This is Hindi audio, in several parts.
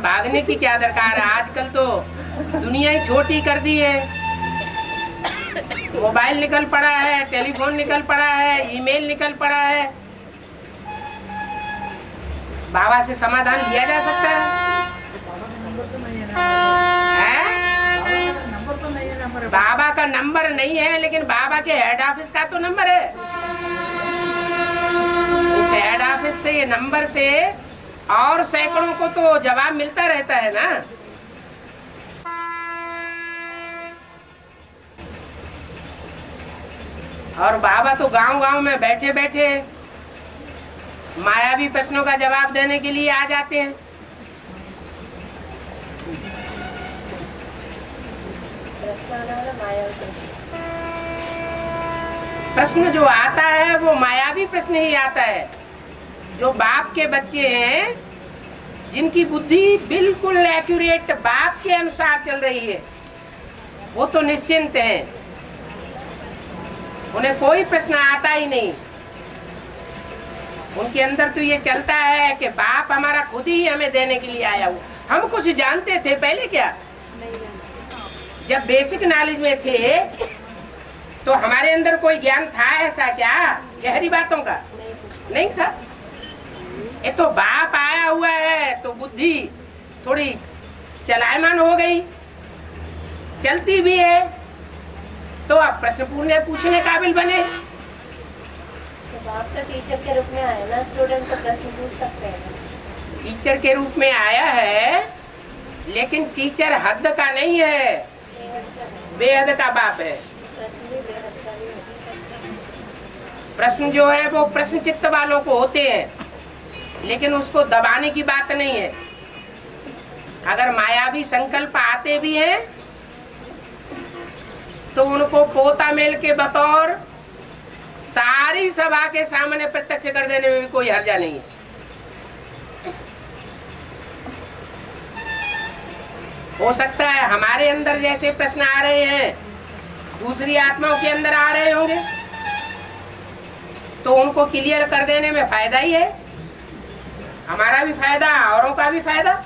भागने की क्या दरकार है, आजकल तो दुनिया ही छोटी कर दी है। मोबाइल निकल पड़ा है, टेलीफोन निकल पड़ा है, ईमेल निकल पड़ा है। बाबा से समाधान लिया जा सकता है? बाबा का नंबर नहीं है, लेकिन बाबा के हेड ऑफिस का तो नंबर है। उस हेड ऑफिस से, ये नंबर से और सैकड़ों को तो जवाब मिलता रहता है ना। और बाबा तो गांव-गांव में बैठे बैठे मायावी प्रश्नों का जवाब देने के लिए आ जाते हैं। प्रश्न जो आता है वो मायावी प्रश्न ही आता है। जो बाप के बच्चे हैं, जिनकी बुद्धि बिल्कुल एक्यूरेट बाप के अनुसार चल रही है, वो तो निश्चिंत हैं, उन्हें कोई प्रश्न आता ही नहीं। उनके अंदर तो ये चलता है कि बाप हमारा खुद ही हमें देने के लिए आया हुआ। हम कुछ जानते थे पहले क्या? जब बेसिक नॉलेज में थे तो हमारे अंदर कोई ज्ञान था ऐसा क्या गहरी बातों का? नहीं था। ये तो बाप आया हुआ है तो बुद्धि थोड़ी चलायमान हो गई, चलती भी है, तो अब प्रश्न पूछने काबिल बने। तो बाप तो टीचर के रूप में आया ना, स्टूडेंट को प्रश्न पूछ सकते हैं। टीचर के रूप में आया है, लेकिन टीचर हद का नहीं है, बेहद का बाप है। प्रश्न जो है वो प्रश्न चित्त वालों को होते हैं, लेकिन उसको दबाने की बात नहीं है। अगर मायावी संकल्प आते भी हैं तो उनको पोता मेल के बतौर सारी सभा के सामने प्रत्यक्ष कर देने में भी कोई हर्जा नहीं है। हो सकता है हमारे अंदर जैसे प्रश्न आ रहे हैं दूसरी आत्माओं के अंदर आ रहे होंगे, तो उनको क्लियर कर देने में फायदा ही है। हमारा भी फायदा, औरों का भी फायदा।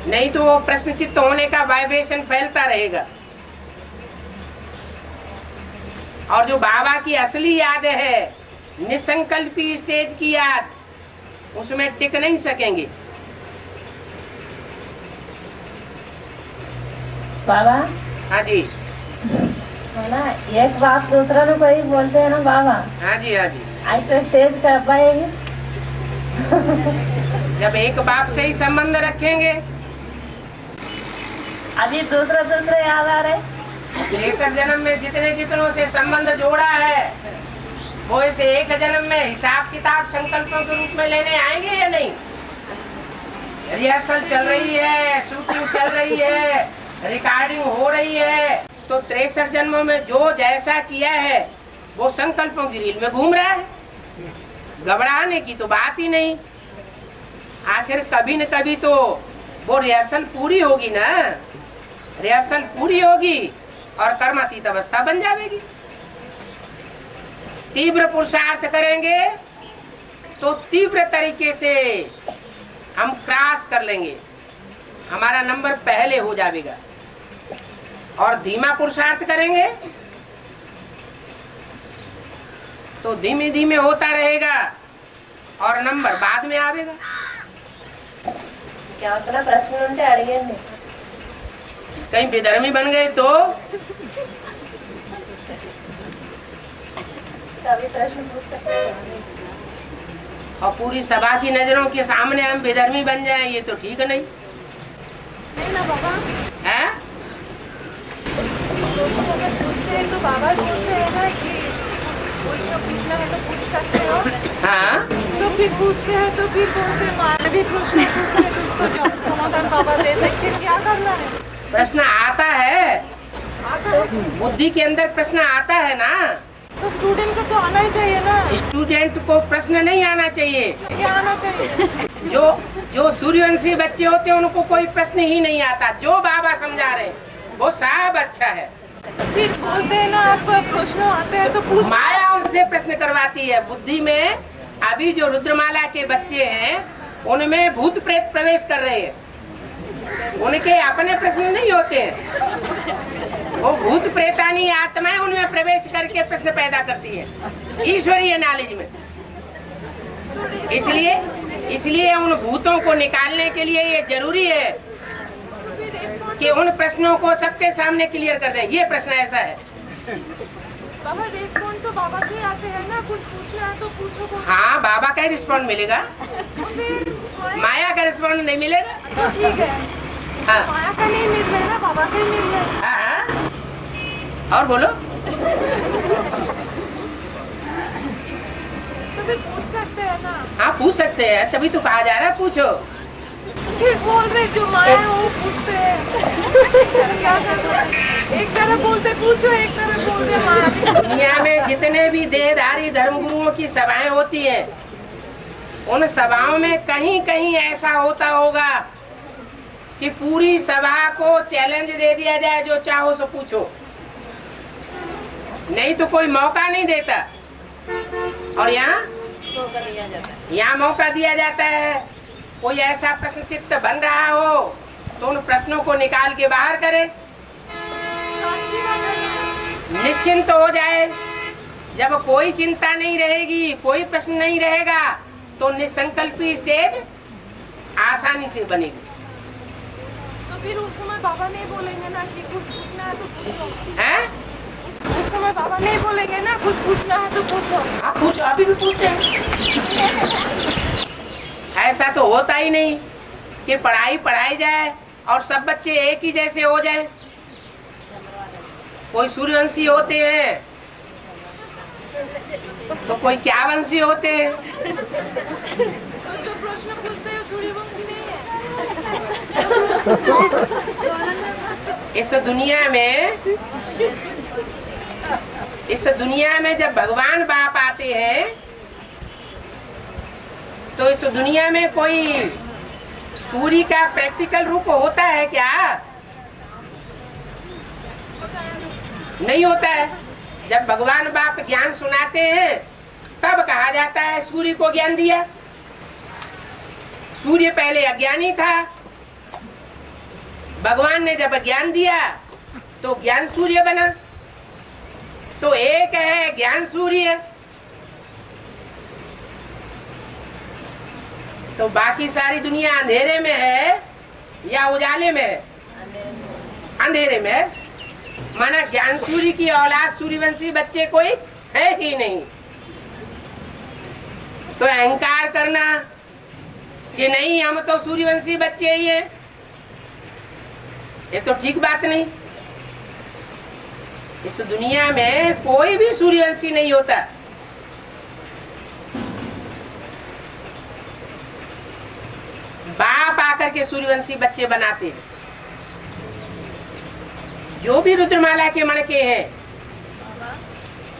नहीं तो वो प्रश्नचित्त होने का वाइब्रेशन फैलता रहेगा। और जो बाबा की असली याद है, निसंकल्पी स्टेज की याद, उसमें टिक नहीं सकेंगे। बाबा, हाँ जी, ना एक बात दूसरा ने कोई बोलते हैं ना बाबा। हाँ जी, हाँ जी। ऐसे तेज कर पाएंगे? जब एक बाप से ही संबंध रखेंगे। अभी दूसरा याद आ रहे। 63 जन्म में जितनों से संबंध जोड़ा है, वो इसे एक जन्म में हिसाब किताब संकल्पों के रूप में लेने आएंगे या नहीं? रिहर्सल चल रही है, शूटिंग चल रही है, रिकॉर्डिंग हो रही है, तो 63 जन्मों में जो जैसा किया है वो संकल्पों की रील में घूम रहा है। घबराने की तो बात ही नहीं। आखिर कभी न कभी तो वो रिहर्सल पूरी होगी ना। रिहर्सल पूरी होगी और कर्मातीत अवस्था बन जाएगी। तीव्र पुरुषार्थ करेंगे तो तीव्र तरीके से हम क्रॉस कर लेंगे, हमारा नंबर पहले हो जाएगा। और धीमा पुरुषार्थ करेंगे तो धीमे धीमे होता रहेगा और नंबर बाद में आवेगा। क्या अपना प्रश्न उनसे अड़िए नहीं, कहीं बेधर्मी बन गए तो कभी प्रश्न पूछ सकते हैं। और पूरी सभा की नजरों के सामने हम बेधर्मी बन जाएं, ये तो ठीक नहीं ना बाबा है। अगर पूछते हैं तो बाबा बोलते हैं ना कि प्रश्न पूछना है तो पूछ सकते हो। हाँ, तो फिर पूछते हैं तो फिर बोलते हैं मान भी प्रश्न पूछते हैं तो उसको जवाब समाधान बाबा देते हैं, फिर क्या करना है? प्रश्न आता है, आता है बुद्धि के अंदर प्रश्न आता है ना। तो स्टूडेंट को तो आना ही चाहिए ना। स्टूडेंट को प्रश्न नहीं आना चाहिए। क्या आना चाहिए? जो सूर्यवंशी बच्चे होते हैं उनको कोई प्रश्न ही नहीं आता। जो बाबा समझा रहे हैं वो सब अच्छा है। फिर बोलते हैं ना आप प्रश्न आते हैं तो पूछ। माया उनसे प्रश्न करवाती है। बुद्धि में अभी जो रुद्रमाला के बच्चे हैं उनमें भूत प्रेत प्रवेश कर रहे हैं। उनके अपने प्रश्न नहीं होते हैं, वो भूत प्रेतानी आत्माएं उनमें प्रवेश करके प्रश्न पैदा करती है ईश्वरीय नॉलेज में। इसलिए उन भूतों को निकालने के लिए ये जरूरी है कि उन प्रश्नों को सबके सामने क्लियर कर दें। ये प्रश्न ऐसा है। बाबा रिस्पॉन्ड तो बाबा से आते हैं ना, कुछ पूछना है तो पूछो को। हाँ, बाबा का ही रिस्पॉन्ड मिलेगा, माया का रिस्पॉन्ड नहीं मिलेगा। तो ठीक है, हाँ माया का नहीं मिल रहा है ना, बाबा का ही मिल रहा है। हाँ, और बोलो। तो फिर पूछ सकते हैं ना। हाँ पूछ सकते हैं, तभी तो कहा जा रहा है पूछो। फिर बोल रहे जो माया है वो पूछते हैं। क्या करना है? एक तरफ बोलते पूछो, एक तरफ बोलते माया। दुनिया में जितने भी देहधारी धर्मगुरुओं की सभाएं होती हैं, उन सभाओं में कहीं कहीं ऐसा होता होगा कि पूरी सभा को चैलेंज दे दिया जाए, जो चाहो सो पूछो, नहीं तो कोई मौका नहीं देता। और यहाँ मौका दिया जाता है। कोई ऐसा प्रश्न चित्त बन रहा हो तो उन प्रश्नों को निकाल के बाहर करे, निश्चिंत हो जाए। जब कोई चिंता नहीं रहेगी, कोई प्रश्न नहीं रहेगा, तो निसंकल्पी स्टेज आसानी से बनेगी। तो फिर उस समय बाबा नहीं बोलेंगे ना कि कुछ पूछना है तो पूछो। हैं? उस समय बाबा नहीं बोलेंगे ना कुछ पूछना है तो पूछो। आप पूछो, अभी भी पूछते हैं। ऐसा तो होता ही नहीं कि पढ़ाई जाए और सब बच्चे एक ही जैसे हो जाए। कोई सूर्यवंशी होते हैं तो कोई क्या वंशी होते हैं। तो जो प्रश्न पूछते हैं सूर्यवंशी नहीं है। इस दुनिया में जब भगवान बाप आते हैं तो इस दुनिया में कोई सूर्य का प्रैक्टिकल रूप होता है क्या? नहीं होता है। जब भगवान बाप ज्ञान सुनाते हैं तब कहा जाता है सूर्य को ज्ञान दिया। सूर्य पहले अज्ञानी था, भगवान ने जब ज्ञान दिया तो ज्ञान सूर्य बना। तो एक है ज्ञान सूर्य, तो बाकी सारी दुनिया अंधेरे में है या उजाले में है? अंधेरे में है। माना ज्ञान सूर्य की औलाद सूर्यवंशी बच्चे कोई है ही नहीं। तो अहंकार करना कि नहीं हम तो सूर्यवंशी बच्चे ही हैं, ये तो ठीक बात नहीं। इस दुनिया में कोई भी सूर्यवंशी नहीं होता। बाप आकर के सूर्यवंशी बच्चे बनाते हैं। जो भी रुद्रमाला के मणके हैं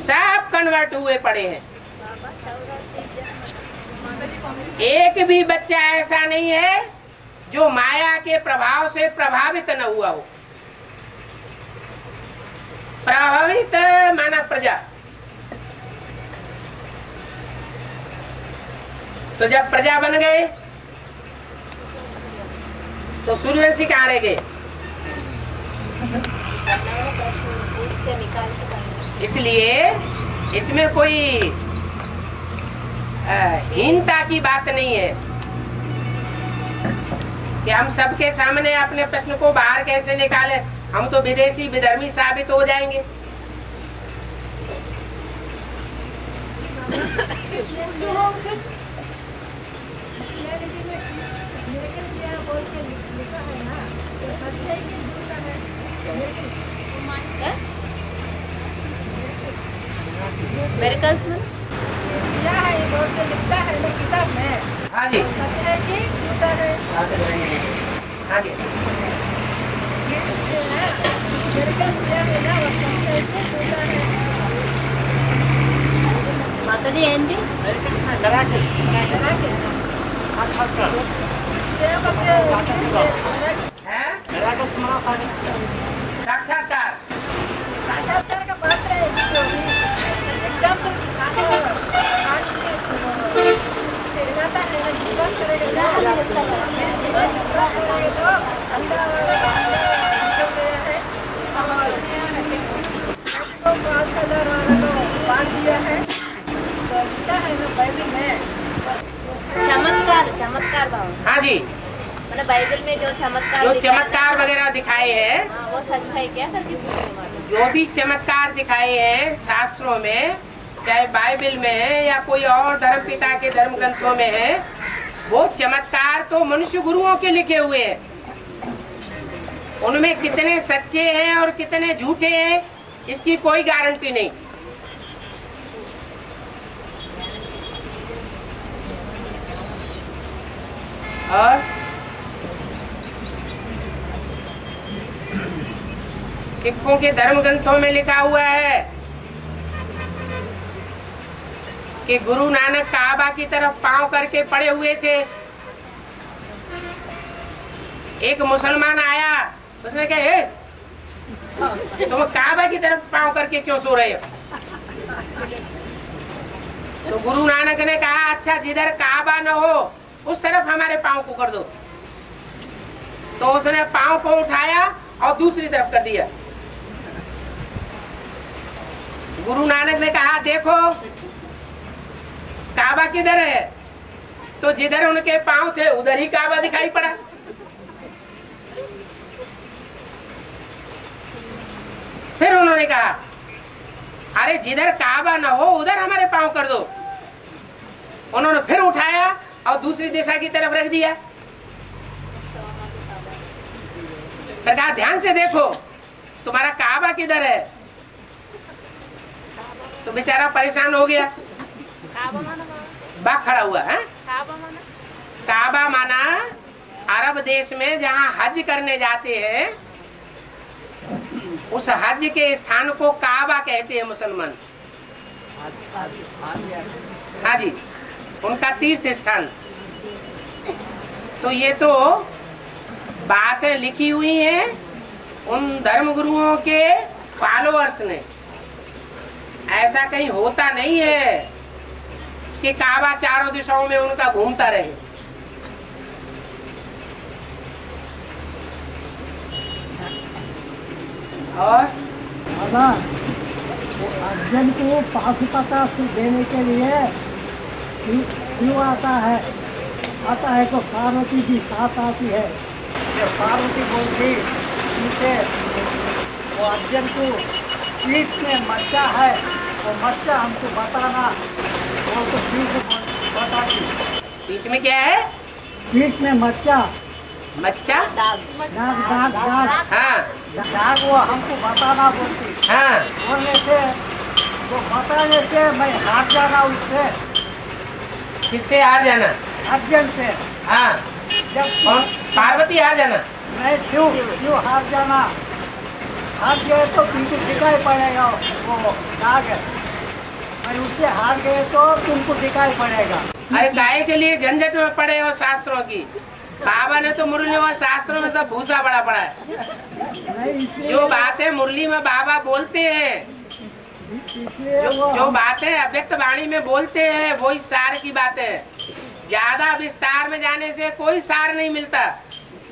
सब कन्वर्ट हुए पड़े हैं। एक भी बच्चा ऐसा नहीं है जो माया के प्रभाव से प्रभावित न हुआ हो। प्रभावित माना प्रजा। तो जब प्रजा बन गए तो सूर्यवंशी कहाँ रह गए? इसलिए इसमें कोई हीनता की बात नहीं है कि हम सबके सामने अपने प्रश्न को बाहर कैसे निकालें। हम तो विदेशी विधर्मी साबित हो जाएंगे। मेरिकल्स में क्या है ये बोल के लिखता है ना किताब में। हाँ जी, सच है कि झूठा है? आगे ये जो है मेरिकल्स क्या है ना, वो सच है कि झूठा है? माता जी ఏంటి साक्षात्कार। साक्षात्कार का पात्र है जो भी एग्जाम्पल से चमत्कार चमत्कार भाव हाँ जी, मतलब बाइबल में जो चमत्कार जो दिखाया चमत्कार वगैरह दिखाए हैं, हाँ, वो सच है क्या करके पूछने वाले। जो भी चमत्कार दिखाए हैं शास्त्रों में, चाहे बाइबल में है या कोई और धर्म पिता के धर्म ग्रंथों में है, वो चमत्कार तो मनुष्य गुरुओं के लिखे हुए हैं। उनमें कितने सच्चे हैं और कितने झूठे हैं, इसकी कोई गारंटी नहीं। और सिखों के धर्म ग्रंथों में लिखा हुआ है कि गुरु नानक काबा की तरफ पांव करके पड़े हुए थे। एक मुसलमान आया, उसने कहा, "ए, तुम काबा की तरफ पांव करके क्यों सो रहे हो?" तो गुरु नानक ने कहा, अच्छा जिधर काबा न हो उस तरफ हमारे पांव को कर दो। तो उसने पांव को उठाया और दूसरी तरफ कर दिया। गुरु नानक ने कहा, देखो काबा किधर है? तो जिधर उनके पांव थे उधर ही काबा दिखाई पड़ा। फिर उन्होंने कहा, अरे जिधर काबा ना हो उधर हमारे पांव कर दो। उन्होंने फिर उठाया और दूसरी दिशा की तरफ रख दिया। फिर कहा, ध्यान से देखो तुम्हारा काबा किधर है? तो बेचारा परेशान हो गया। बाग खड़ा हुआ है। काबा माना अरब देश में जहाँ हज करने जाते हैं, उस हज के स्थान को काबा कहते हैं मुसलमान। हाँ जी, उनका तीर्थ स्थान। तो ये तो बातें लिखी हुई हैं उन धर्म गुरुओं के फॉलोअर्स ने। ऐसा कहीं होता नहीं है कि काबा चारों दिशाओं में उनका घूमता रहे। और अर्जुन को पाशुपता देने के लिए शिव आता है तो पार्वती जी साथ आती है। ये पार्वती बोलती उनसे, वो अर्जुन को पीठ में मच्चा है, वो मच्चा हमको बताना। वो तो शिव को बताती। बीच में क्या है? पीठ में मच्चा, मच्चा, दाग दाग दाग, हाँ दाग वो हमको बताना बोलती। हाँ। बोलने से, वो बताने से मैं हार जाना उससे। किससे हार जाना? अर्जुन से। हाँ। जब और पार्वती हार जाना? मैं शिव हार जाना। हार गए तो तुमको दिखाई पड़ेगा वो दाग है। मैं उससे हार गए तो तुमको दिखाई पड़ेगा। अरे काहे के लिए झंझट में पड़े हो शास्त्रों की? बाबा ने तो मुरली और शास्त्रों में सब भूसा बड़ा पड़ा है। जो बातें मुरली में बाबा बोलते हैं, जो बातें अव्यक्त वाणी में बोलते हैं, वही सार की बातें हैं। ज्यादा विस्तार में जाने से कोई सार नहीं मिलता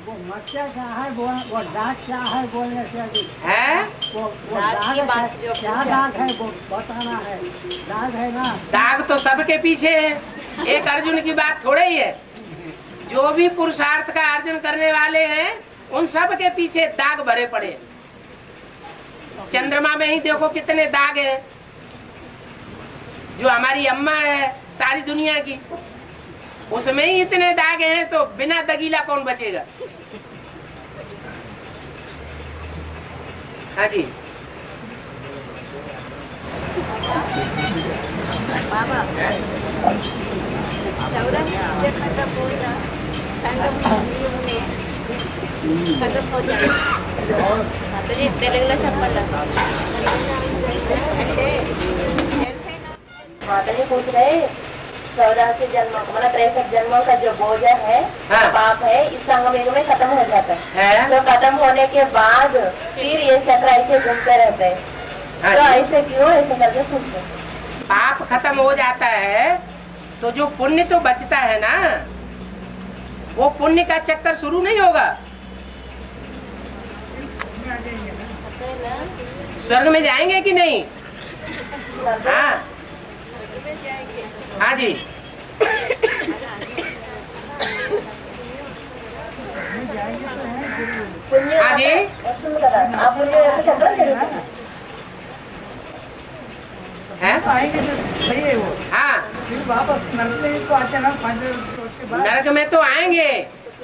वो मच्चा क्या है, वो दाग क्या है बोलने से अभी है। वो दाग है, क्या दाग है वो बताना है। दाग है ना, दाग तो सबके पीछे है। एक अर्जुन की बात थोड़े ही है। जो भी पुरुषार्थ का अर्जन करने वाले हैं उन सब के पीछे दाग भरे पड़े। चंद्रमा में ही देखो कितने दाग हैं। जो हमारी अम्मा है सारी दुनिया की, उसमें ही इतने दाग हैं, तो बिना दगीला कौन बचेगा? हाँ जी। बाबा खत्म हो जा, संगम खत्म हो जाए। माताजी तेलंगाना చెప్పండి। माताजी पूछ रहे 84 जन्मों मतलब 63 जन्मों का जो बोझा है, हाँ। पाप है, इस संगम युग में खत्म हो जाता है। तो खत्म होने के बाद फिर ये चक्र ऐसे घूमते रहते हैं। हाँ तो जी। ऐसे क्यों ऐसे करके पूछते हैं। पाप खत्म हो जाता है तो जो पुण्य तो बचता है ना, वो पुण्य का चक्कर शुरू नहीं होगा। स्वर्ग में जाएंगे कि नहीं? हाँ हाँ जी। हाँ जी। हैं? आएंगे तो सही है वो, हाँ, फिर वापस नरक में तो आते ना 5 वर्ष के बाद। नरक में तो आएंगे,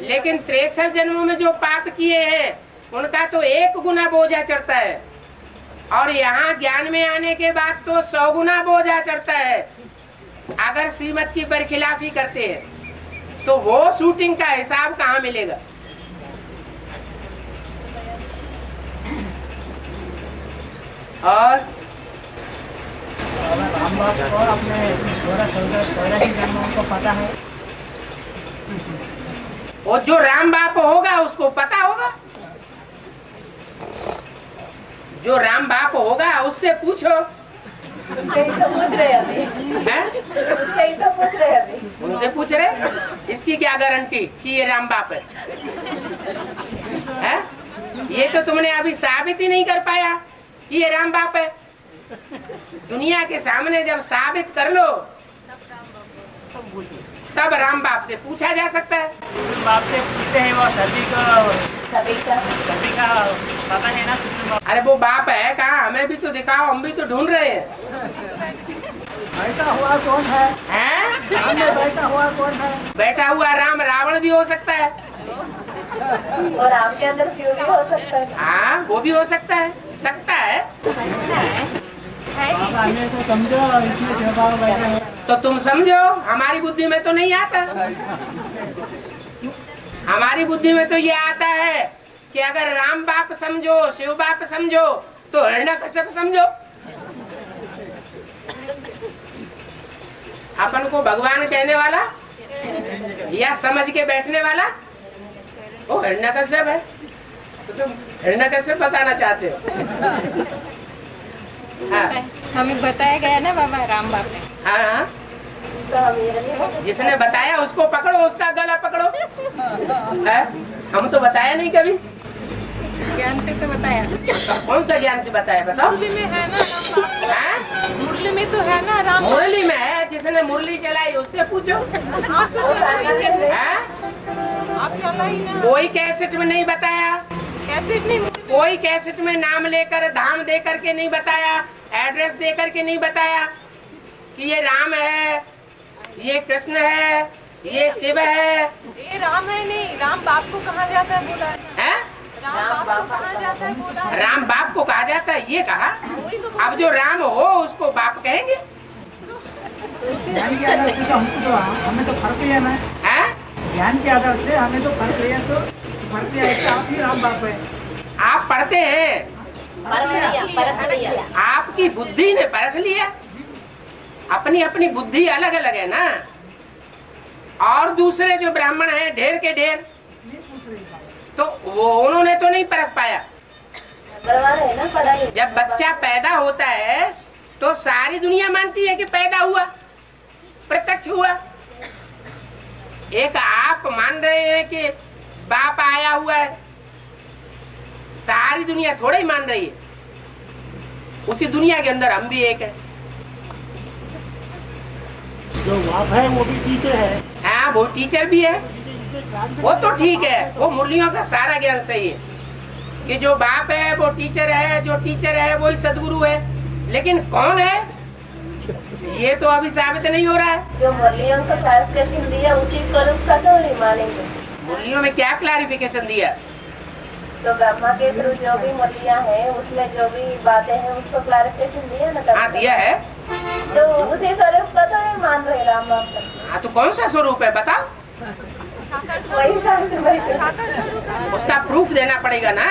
लेकिन 63 जन्मों में जो पाप किए हैं उनका तो 1 गुना बोझा चढ़ता है, और यहाँ ज्ञान में आने के बाद तो 100 गुना बोझा चढ़ता है। अगर श्रीमत की बरखिलाफी करते हैं तो वो शूटिंग का हिसाब कहाँ मिलेगा? और राम बाप को अपने 16 जन्मों को पता है। वो जो राम बाप होगा उसको पता होगा, जो राम बाप होगा उससे पूछो। उससे ही तो पूछ रहे अभी। हैं? उससे ही तो पूछ रहे अभी। उनसे पूछ रहे, इसकी क्या गारंटी कि ये राम बाप है? हैं? ये तो तुमने अभी साबित ही नहीं कर पाया कि ये राम बाप है। दुनिया के सामने जब साबित कर लो तब राम बाप से पूछा जा सकता है। बाप से पूछते हैं, वो सभी का पता है ना। अरे वो बाप है कहाँ? हमें भी तो दिखाओ, हम भी तो ढूंढ रहे हैं। बैठा हुआ कौन है? हैं? सामने बैठा हुआ कौन है? बैठा हुआ राम रावण भी हो सकता है। और राम के अंदर शिव भी हो सकता है। हाँ, वो भी हो सकता है, सकता है। बाबा हमें तो समझो, इसमें जवाब बैठे हैं। तो तुम समझो, हमारी बुद्धि में तो नहीं आता। हमारी बुद्धि में तो ये आता है कि अगर राम बाप समझो, शिव बाप समझो, तो हिरण्यकश्यप समझो। अपन को भगवान कहने वाला या समझ के बैठने वाला वो हिरण्यकश्यप है। तो तुम हिरण्यकश्यप बताना चाहते हो? हाँ हमें बताया गया ना बाबा राम बाप ने। हाँ, तो हम ये नहीं जिसने बताया उसको पकड़ो, उसका गला पकड़ो। है? हम तो बताया नहीं कभी। ज्ञान से तो बताया। तो कौन सा ज्ञान से बताया बताओ? मुरली में है ना राम बाप। हैं? मुरली में तो है ना राम बाप। मुरली में है, जिसने मुरली चलाई उससे पूछो। आप तो चला ही नहीं। हैं? आप चला ही ना। कोई कैसेट में नहीं बताया, कैसे नहीं? कोई कैसेट में नाम लेकर धाम दे करके नहीं बताया, एड्रेस दे करके नहीं बताया कि ये राम है, ये कृष्ण है, ये शिव है। ये राम है नहीं, राम बाप को कहा जाता है बोला है ना। हैं? राम बाप को कहा जाता है बोला है। राम बाप को कहा जाता है, ये कहा। वही तो अब जो राम हो उसको बाप कहेंगे। ज्ञान के आधार से तो हमको तो हमें तो फर्क ही है ना। हैं? ज्ञान के आधार से हमें तो फर्क है, तो फर्क है कि आप ही राम बाप है। आप पढ़ते हैं, परख लिया। आपकी बुद्धि ने परख लिया। अपनी अपनी बुद्धि अलग अलग है ना। और दूसरे जो ब्राह्मण हैं ढेर के ढेर, तो वो उन्होंने तो नहीं परख पाया। बलवान है ना पढ़ाई। जब बच्चा पैदा होता है तो सारी दुनिया मानती है कि पैदा हुआ, प्रत्यक्ष हुआ। एक आप मान रहे हैं कि बाप आया हुआ है, सारी दुनिया थोड़ा ही मान रही है। उसी दुनिया के अंदर हम भी एक है। जो बाप है वो भी टीचर है। हाँ, वो टीचर भी है, वो तो ठीक है। वो मुरलियों का सारा ज्ञान सही है कि जो बाप है वो टीचर है, जो टीचर है वही सदगुरु है। लेकिन कौन है ये तो अभी साबित नहीं हो रहा है। जो मुरलियों को क्लैरिफिकेशन दिया उसी स्वरूप का तो नहीं मानेंगे। मुरलियों में क्या क्लैरिफिकेशन दिया? तो ब्रह्मा के थ्रू जो भी मुरलियां हैं उसमें जो भी बातें हैं उसको क्लैरिफिकेशन दिया ना। हाँ, दिया है। तो उसी स्वरूप का तो नहीं मान रहे राम बाप का। हाँ, तो कौन सा स्वरूप है बताओ? वही सामने बैठे। उसका प्रूफ देना पड़ेगा ना।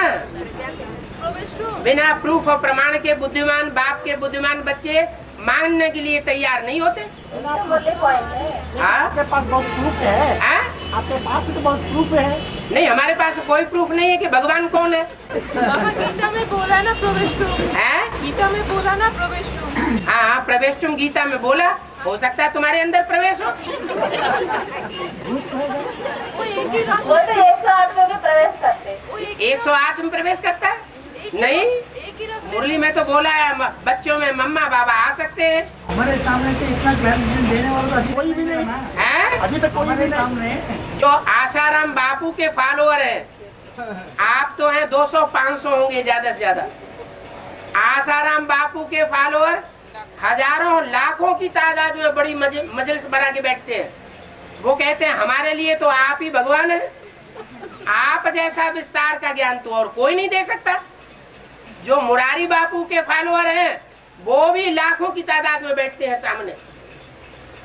प्रोवेस्टो। बिना प्रूफ और प्रमाण के बुद्धिमान बाप के बुद्धिमान बच्चे मानने के लिए तैयार नहीं होते। तो मुरली पॉइंट है। हाँ? आपके पास बहुत प्रूफ है। हाँ? आपके पास तो बहुत प्रूफ है। नहीं, हमारे पास कोई प्रूफ नहीं है कि भगवान कौन है। बाबा गीता में बोला ना प्रोवेस्टो। हैं? गीता में बोला ना प्रोवेस्टो। हाँ, प्रवेश तुम गीता में बोला, हो सकता है तुम्हारे अंदर प्रवेश हो। वो एक ही वो तो 108 में भी प्रवेश करते। 108 में प्रवेश करता है? नहीं, मुरली में तो बोला है बच्चों में मम्मा बाबा आ सकते हैं। हमारे सामने तो इतना ज्ञान देने वाला तो कोई भी नहीं है। अभी तक हमारे सामने जो आसाराम बापू के फॉलोअर हैं, आप तो हैं 200-500 होंगे ज्यादा से ज्यादा। आसाराम बापू के फॉलोअर हजारों लाखों की तादाद में बड़ी मजलिस बना के बैठते हैं। वो कहते हैं हमारे लिए तो आप ही भगवान है, आप जैसा विस्तार का ज्ञान तो और कोई नहीं दे सकता। जो मुरारी बापू के फॉलोअर हैं वो भी लाखों की तादाद में बैठते हैं सामने।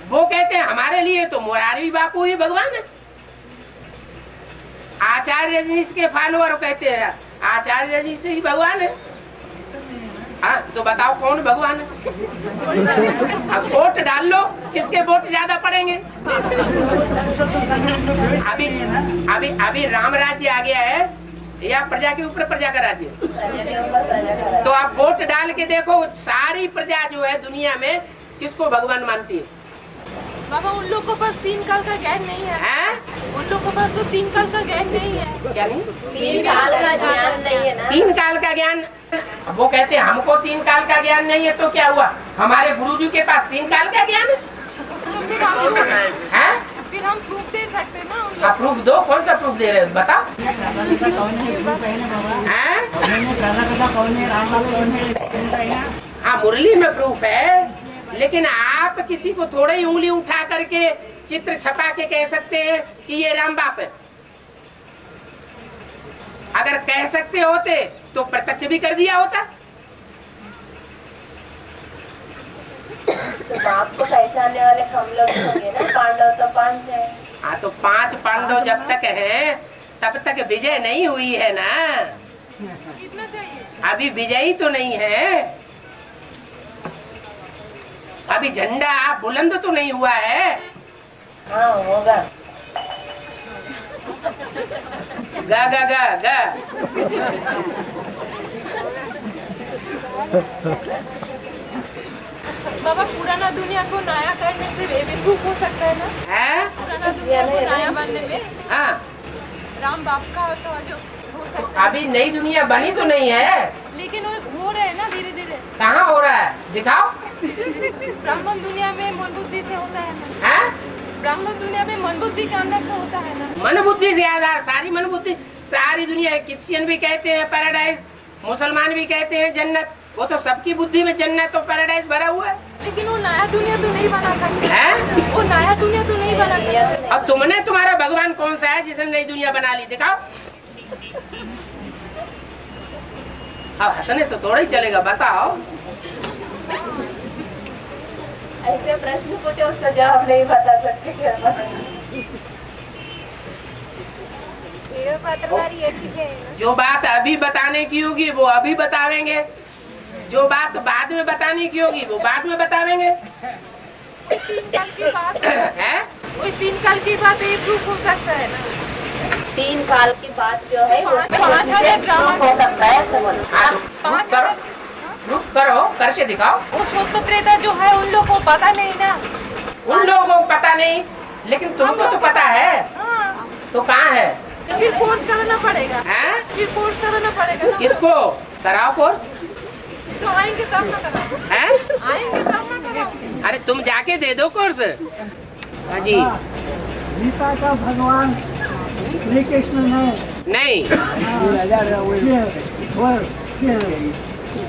वो कहते हैं हमारे लिए तो मुरारी बापू ही भगवान है। आचार्य रजनीश के फॉलोअर कहते हैं आचार्य रजनीश ही भगवान है। हाँ, तो बताओ कौन भगवान है? अब वोट डाल लो, किसके वोट ज्यादा पड़ेंगे? अभी अभी अभी राम राज्य आ गया है या प्रजा के ऊपर प्रजा का राज्य? तो आप वोट डाल के देखो, सारी प्रजा जो है दुनिया में किसको भगवान मानती है? बाबा उन लोगों के पास 3 काल का ज्ञान नहीं है। उन लोगों के पास तो 3 काल का ज्ञान नहीं है। क्या नहीं? 3 काल का ज्ञान नहीं है ना। 3 काल का ज्ञान? वो कहते हैं हमको 3 काल का ज्ञान नहीं है, तो क्या हुआ? हमारे गुरुजी के पास 3 काल का ज्ञान है? फिर हम प्रूफ दे सकते हैं ना। आप प्रूफ दो, कौन सा प्रूफ दे रहे हो बताओ। हाँ, मुरली में प्रूफ है, लेकिन आप किसी को थोड़ा ही उंगली उठा करके चित्र छपा के कह सकते हैं कि ये राम बाप है। अगर कह सकते होते तो प्रत्यक्ष भी कर दिया होता। तो बाप को पहचानने वाले हम लोग होंगे ना। पांडव तो 5 है। हाँ, तो 5 पांडव जब तक हैं तब तक विजय नहीं हुई है ना। कितना चाहिए? अभी विजयी तो नहीं है, अभी झंडा बुलंद तो नहीं हुआ है। हाँ होगा। गा गा गा गा। बाबा पुराना दुनिया को नया करने से बेवकूफ हो सकता है ना? है? पुराना दुनिया को नया बनने में हाँ, राम बाप का सहयोग हो सकता है। अभी नई दुनिया बनी तो नहीं है, लेकिन वो हो रहे हैं ना धीरे धीरे। कहाँ हो रहा है दिखाओ। ब्राह्मण दुनिया में मन बुद्धि से होता है ना। है? ब्राह्मण दुनिया में मन बुद्धि के अंदर तो होता है ना। मन बुद्धि से आधार, सारी मन बुद्धि, सारी दुनिया। क्रिश्चियन भी कहते हैं पैराडाइज, मुसलमान भी कहते हैं जन्नत। वो तो सबकी बुद्धि में जन्नत और पैराडाइज भरा हुआ है। लेकिन वो नया दुनिया तो नहीं बना सकते। है? वो नया दुनिया तो नहीं बना सकते। अब तुमने, तुम्हारा भगवान कौन सा है जिसने नई दुनिया बना ली? दिखाओ। अब हंसने तो थोड़ा ही चलेगा, बताओ। ऐसे प्रश्न पूछे उसका जवाब नहीं बता सकते। जो बात अभी बताने की होगी वो अभी बतावेंगे, जो बात बाद में बताने की होगी वो बाद में बतावेंगे। 3 काल की बात है? कोई 3 काल की बात ये प्रूफ हो सकता है ना। 3 काल की बात जो है वो 5,000 ड्रामा हो सकता है। सब प्रूफ करो, प्रूफ करो, करके दिखाओ। वो सत्य त्रेता जो है उन लोगों को पता नहीं ना। उन लोगों को पता नहीं, लेकिन तुमको तो पता है। हाँ, तो कहाँ है? फिर कोर्स कराना पड़ेगा। हैं? फिर कोर्स कराना पड़ेगा ना। किसको कराओ कोर्स? तो आएंगे तब ना कराओ। हैं? आएंगे तब ना कराओ। अरे तुम जाके दे दो कोर्स। हाँ जी। गीता का भगवान श्री कृष्ण ने नहीं,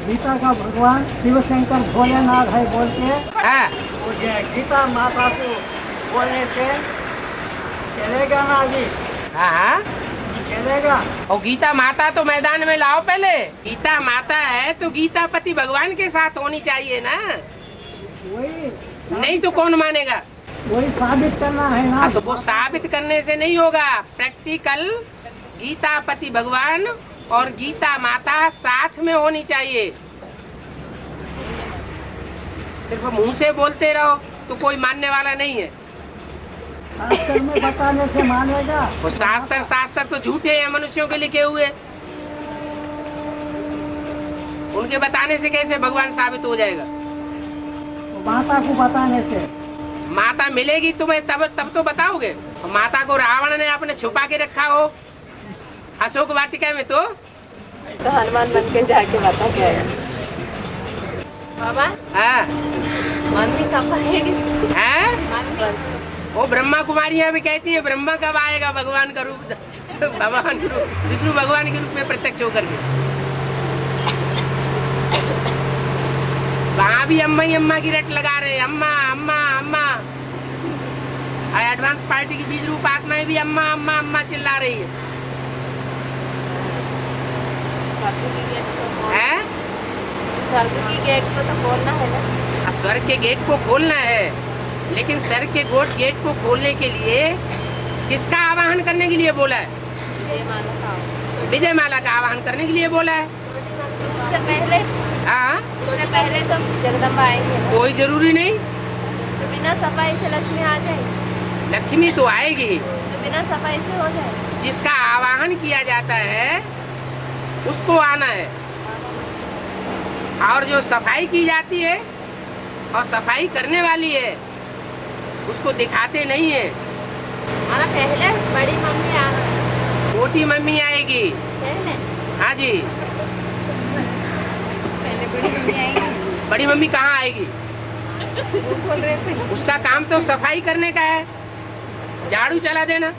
गीता का भगवान शिव शंकर भोलेनाथ है बोल के हाँ, गीता माता को बोलने से चलेगा ना जी? हाँ हाँ। चलेगा। और गीता माता तो मैदान में लाओ पहले। गीता माता है तो गीता पति भगवान के साथ होनी चाहिए ना। वही नहीं तो कौन मानेगा? वही साबित करना है ना। तो वो साबित करने से नहीं होगा। प्रैक्टिकल गीता पति भगवान और गीता माता साथ में होनी चाहिए। सिर्फ मुंह से बोलते रहो तो कोई मानने वाला नहीं है। शास्त्र में बताने से मानेगा। वो शास्त्र तो झूठे हैं, मनुष्यों के लिखे हुए। उनके बताने से कैसे भगवान साबित हो जाएगा? माता को बताने से। माता मिलेगी तुम्हें तब तो बताओगे। माता को रावण ने आपने छुपा के रखा हो अशोक वाटिका में तो हनुमान बन के जाके बता क्या है बाबा। हाँ मम्मी कब आएगी? वो ब्रह्मा कुमारियां भी कहती है ब्रह्मा कब आएगा भगवान का रूप भगवान के रूप विष्णु भगवान के रूप में प्रत्यक्ष होकर के। वहाँ भी अम्मा ही अम्मा की रट लगा रहे अम्मा अम्मा अम्मा। एडवांस पार्टी की बीज रूप आत्माएं भी अम्मा अम्मा अम्मा चिल्ला रही है। स्वर्ग की गेट को तो खोलना है ना। स्वर्ग के गेट को खोलना है लेकिन स्वर्ग के गेट को खोलने के लिए किसका आवाहन करने के लिए बोला है? विजय माला का आवाहन करने के लिए बोला है। उससे पहले हाँ उससे पहले तो जगदम्बा आएंगे। कोई जरूरी नहीं। तो बिना सफाई से लक्ष्मी आ जाएगी। लक्ष्मी तो आएगी तो बिना सफाई से हो जाए। जिसका आवाहन किया जाता है उसको आना है और जो सफाई की जाती है और सफाई करने वाली है उसको दिखाते नहीं है। माना पहले बड़ी मम्मी आना है। छोटी मम्मी आएगी। पहले हाँ जी पहले बड़ी मम्मी आएगी। बड़ी मम्मी कहाँ आएगी? वो खोल रहे थे। उसका काम तो सफाई करने का है। झाड़ू चला देना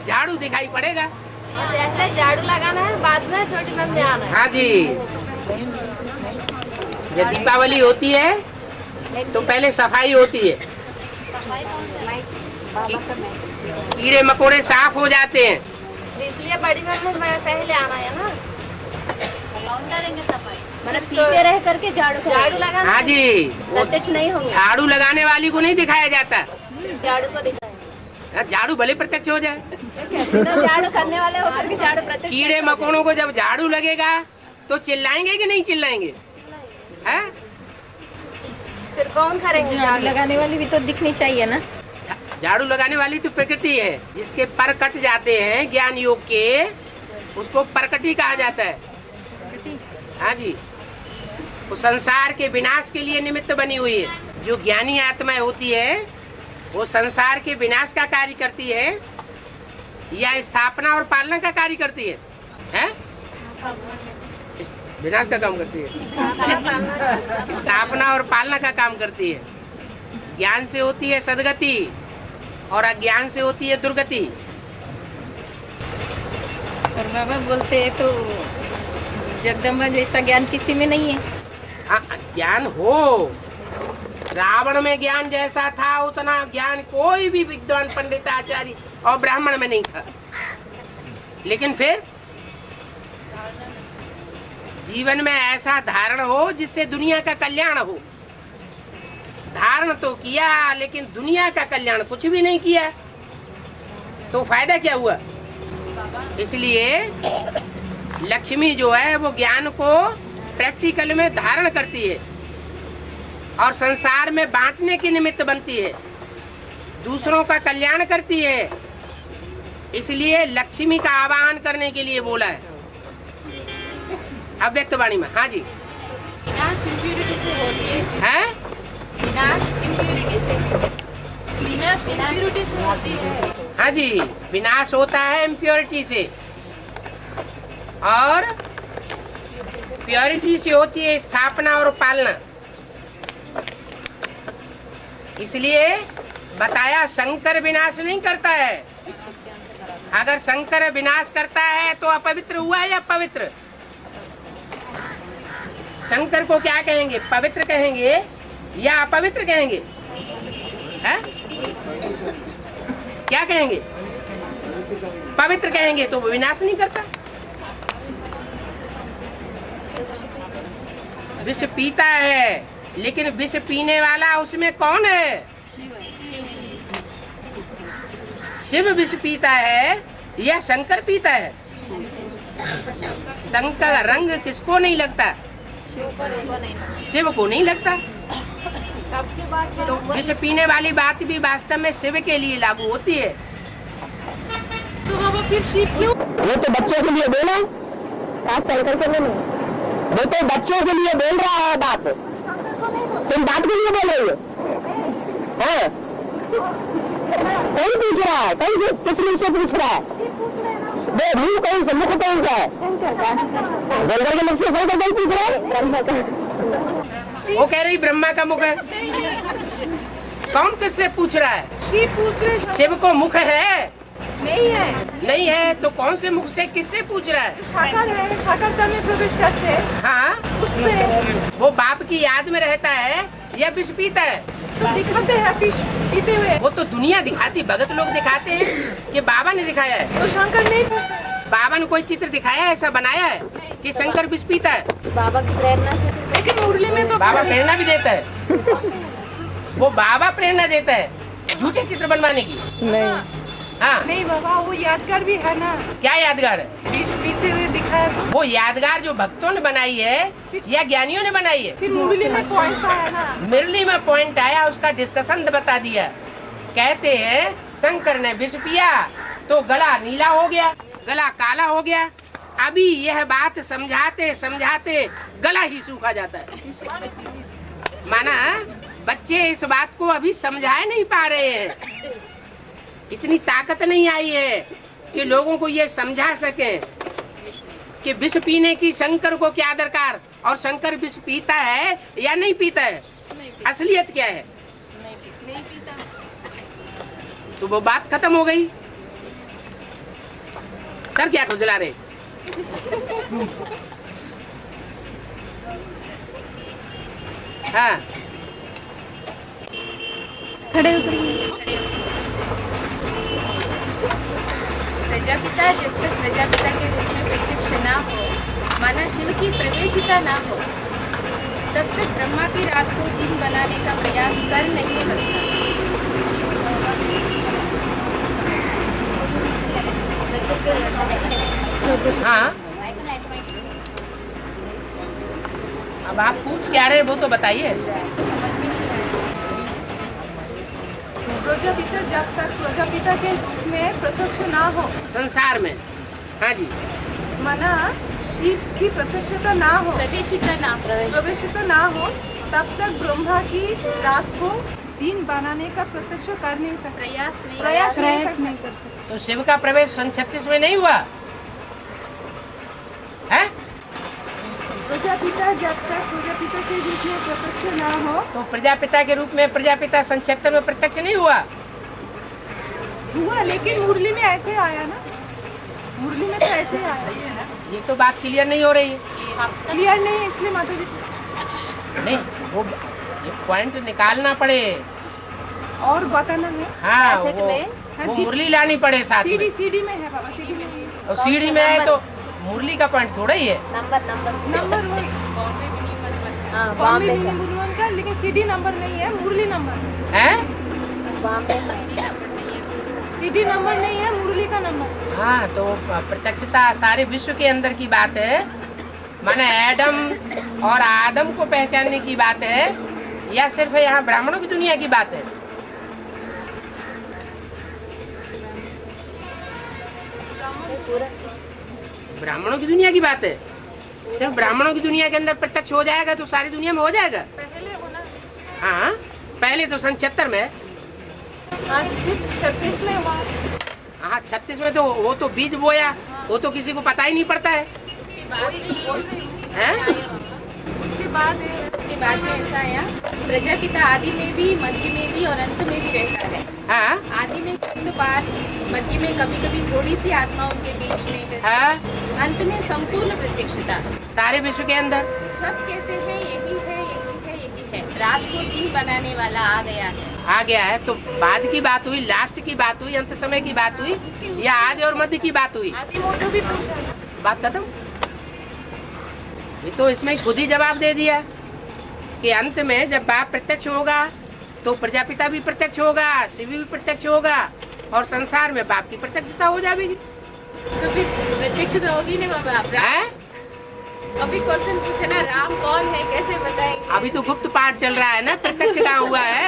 झाड़ू दिखाई पड़ेगा। पहले झाड़ू लगाना है बाद में छोटी मम्मी आना है। हाँ जी जब दीपावली होती है तो पहले सफाई होती है। कीड़े मकोड़े साफ हो जाते हैं इसलिए बड़ी मम्मी पहले आना है ना। मतलब पीछे रह करके झाड़ू लगाना। हाँ जी प्रत्यक्ष नहीं होंगे। झाड़ू लगाने वाली को नहीं दिखाया जाता। झाड़ू को दिखाएंगे। झाड़ू भले प्रत्यक्ष हो जाए। झाड़ू करने वाले होकर के झाड़ू प्रत्यक्ष। कीड़े मकोड़ों को जब झाड़ू लगेगा तो चिल्लाएंगे कि नहीं चिल्लाएंगे? है फिर कौन करेंगे? झाड़ू लगाने वाली भी तो दिखनी चाहिए ना। झाड़ू लगाने वाली तो प्रकृति है। जिसके पर कट जाते हैं ज्ञान योग के उसको परकटी कहा जाता है। हाँ जी वो संसार के विनाश के लिए निमित्त बनी हुई है। जो ज्ञानी आत्मा होती है वो संसार के विनाश का कार्य करती है या स्थापना और पालना का कार्य करती है? हैं? विनाश का काम करती है। स्थापना और पालना का काम करती है। ज्ञान से होती है सदगति और अज्ञान से होती है दुर्गति। और बाबा बोलते हैं तो जगदम्बा जैसा ज्ञान किसी में नहीं है। हाँ ज्ञान हो। रावण में ज्ञान जैसा था उतना ज्ञान कोई भी विद्वान पंडित आचार्य और ब्राह्मण में नहीं था। लेकिन फिर जीवन में ऐसा धारण हो जिससे दुनिया का कल्याण हो। धारण तो किया लेकिन दुनिया का कल्याण कुछ भी नहीं किया तो फायदा क्या हुआ? इसलिए लक्ष्मी जो है वो ज्ञान को प्रैक्टिकल में धारण करती है और संसार में बांटने के निमित्त बनती है, दूसरों का कल्याण करती है। इसलिए लक्ष्मी का आवाहन करने के लिए बोला है अव्यक्त वाणी में। हाँ जी विनाश इम्प्योरिटी से होती है। है विनाश इम्प्योरिटी से। विनाश इम्प्योरिटी से होती है। हाँ जी विनाश होता है इम्प्योरिटी से और प्योरिटी से होती है स्थापना और पालना। इसलिए बताया शंकर विनाश नहीं करता है। अगर शंकर विनाश करता है तो अपवित्र हुआ या पवित्र? शंकर को क्या कहेंगे? पवित्र कहेंगे या अपवित्र कहेंगे? है? क्या कहेंगे? पवित्र कहेंगे तो वो विनाश नहीं करता। विष पीता है लेकिन विष पीने वाला उसमें कौन है? शिव विष पीता है या शंकर पीता है? शंकर रंग किसको नहीं लगता? शिव को नहीं लगता। तो विष पीने वाली बात भी वास्तव में शिव के लिए लागू होती है। तो बाबा फिर शिव क्यों? वो तो बच्चों के लिए बोला, आप शंकर के लिए नहीं। वो तो बच्चों के लिए बोल रहा है बात। तुम बात के लिए बोल रही हो? हाँ कौन पूछ रहा है? कौन किस रूप से पूछ रहा है? वो रूप कौन सा, मुख कौन सा है? जंगल के मुख से शंकर कौन पूछ रहा है? वो कह रही ब्रह्मा का मुख है। कौन किससे पूछ रहा है? शिव पूछ रहे। शिव को मुख है? नहीं है। नहीं है तो कौन से मुख से किससे पूछ रहा है? शाकर है, शाकरता में प्रवेश करते हैं। हाँ, उससे वो बाप की याद में रहता है या विष पीता है? तो दिखाते हैं विष पीते हुए। वो तो दुनिया दिखाती, भगत लोग दिखाते हैं कि बाबा ने दिखाया है। तो शंकर नहीं बाबा ने कोई चित्र दिखाया है, ऐसा बनाया है कि शंकर विष पीता है? बाबा की प्रेरणा से। लेकिन मुरली में तो बाबा प्रेरणा भी देता है। वो बाबा प्रेरणा देता है झूठे चित्र बनवाने की। नहीं हाँ, नहीं बाबा, वो यादगार भी है ना। क्या यादगार है? विष पीते हुए दिखाया तो। वो यादगार जो भक्तों ने बनाई है या ज्ञानियों ने बनाई है? फिर मुरली में पॉइंट आया ना। मुरली में पॉइंट आया, उसका डिस्कशन बता दिया। कहते हैं शंकर ने विष पिया तो गला नीला हो गया, गला काला हो गया। अभी यह बात समझाते समझाते गला ही सूखा जाता है। माना बच्चे इस बात को अभी समझा नहीं पा रहे हैं, इतनी ताकत नहीं आई है कि लोगों को ये समझा सके कि विष पीने की शंकर को क्या दरकार, और शंकर विष पीता है या नहीं पीता है, असलियत क्या है। नहीं पीता। तो वो बात खत्म हो गई। सर क्या खुजला रहे? हाँ, खड़े उतरिए। प्रजापिता जब तक प्रजापिता के रूप में प्रत्यक्ष ना हो, माना शिव की प्रवेशिता ना हो, तब तक ब्रह्मा की रात को जीन बनाने का प्रयास कर नहीं सकता। हाँ। अब आप पूछ क्या रहे वो तो बताइए। प्रजापिता जब तक प्रजापिता के रूप में प्रत्यक्ष ना हो, संसार में। हाँ जी, माना शिव की प्रत्यक्षता ना हो, प्रवेशिता ना हो, तब तक ब्रह्मा की रात को दिन बनाने का प्रत्यक्ष कर नहीं सकते। प्रयास नहीं कर सकते। तो शिव का प्रवेश सन 36 में नहीं हुआ है? प्रजापिता जब तक प्रजापिता के रूप में प्रत्यक्ष ना हो, तो प्रजापिता के रूप में प्रजापिता सन 76 में प्रत्यक्ष नहीं हुआ? हुआ, लेकिन मुरली में ऐसे आया ना। मुरली में तो ऐसे आया। ये तो बात क्लियर नहीं हो रही है। क्लियर नहीं है, इसलिए माता जी नहीं, वो ये पॉइंट निकालना पड़े और बताना है। हाँ, कैसेट वो में? हाँ वो जी। मुरली लानी पड़े साथ में। सीडी में है बाबा, सीडी में। और सीढ़ी में है तो मुरली का पॉइंट थोड़ा ही है। नंबर वही हाँ, बॉम्बे मिनिमम का, लेकिन सीडी नंबर नहीं है, मुरली नंबर हैं? सीडी नंबर नहीं है, मुरली का नंबर। हाँ, तो प्रत्यक्षता सारे विश्व के अंदर की बात है, माने एडम और आदम को पहचानने की बात है, या सिर्फ यहाँ ब्राह्मणों की दुनिया की बात है? ब्राह्मणों की दुनिया की बात है। सिर्फ ब्राह्मणों की दुनिया के अंदर प्रत्यक्ष हो जाएगा तो सारी दुनिया में हो जाएगा। हाँ, पहले तो सन 76 में। हाँ, 36 में हुआ। हाँ, 36 में तो वो तो बीज बोया, वो तो किसी को पता ही नहीं पड़ता है। हैं? उसके बाद में ऐसा आया, प्रजापिता आदि में भी, मध्य में भी और अंत में भी रहता है। हाँ? आदि में तो बात, मध्य में कभी कभी थोड़ी सी आत्मा उनके बीच में, हाँ? अंत में संपूर्ण प्रत्यक्षता। सारे विश्व के अंदर सब कहते हैं यही है, यही है, यही है। रात को दिन बनाने वाला आ गया है। आ गया है तो बाद की बात हुई, लास्ट की बात हुई, अंत समय की बात हुई, या आदि और मध्य की बात हुई? आदि मोटो भी पूछा। बात खत्म। ये तो इसमें खुद ही जवाब दे दिया कि अंत में जब बाप प्रत्यक्ष होगा तो प्रजापिता भी प्रत्यक्ष होगा, शिव भी प्रत्यक्ष होगा, और संसार में बाप की प्रत्यक्षता हो जाएगी। तो फिर प्रत्यक्ष तो होगी नहीं बाबा। हैं? अभी क्वेश्चन पूछा ना, राम कौन है, कैसे बताएंगे? अभी तो गुप्त पाठ चल रहा है ना, प्रत्यक्ष कहाँ हुआ है?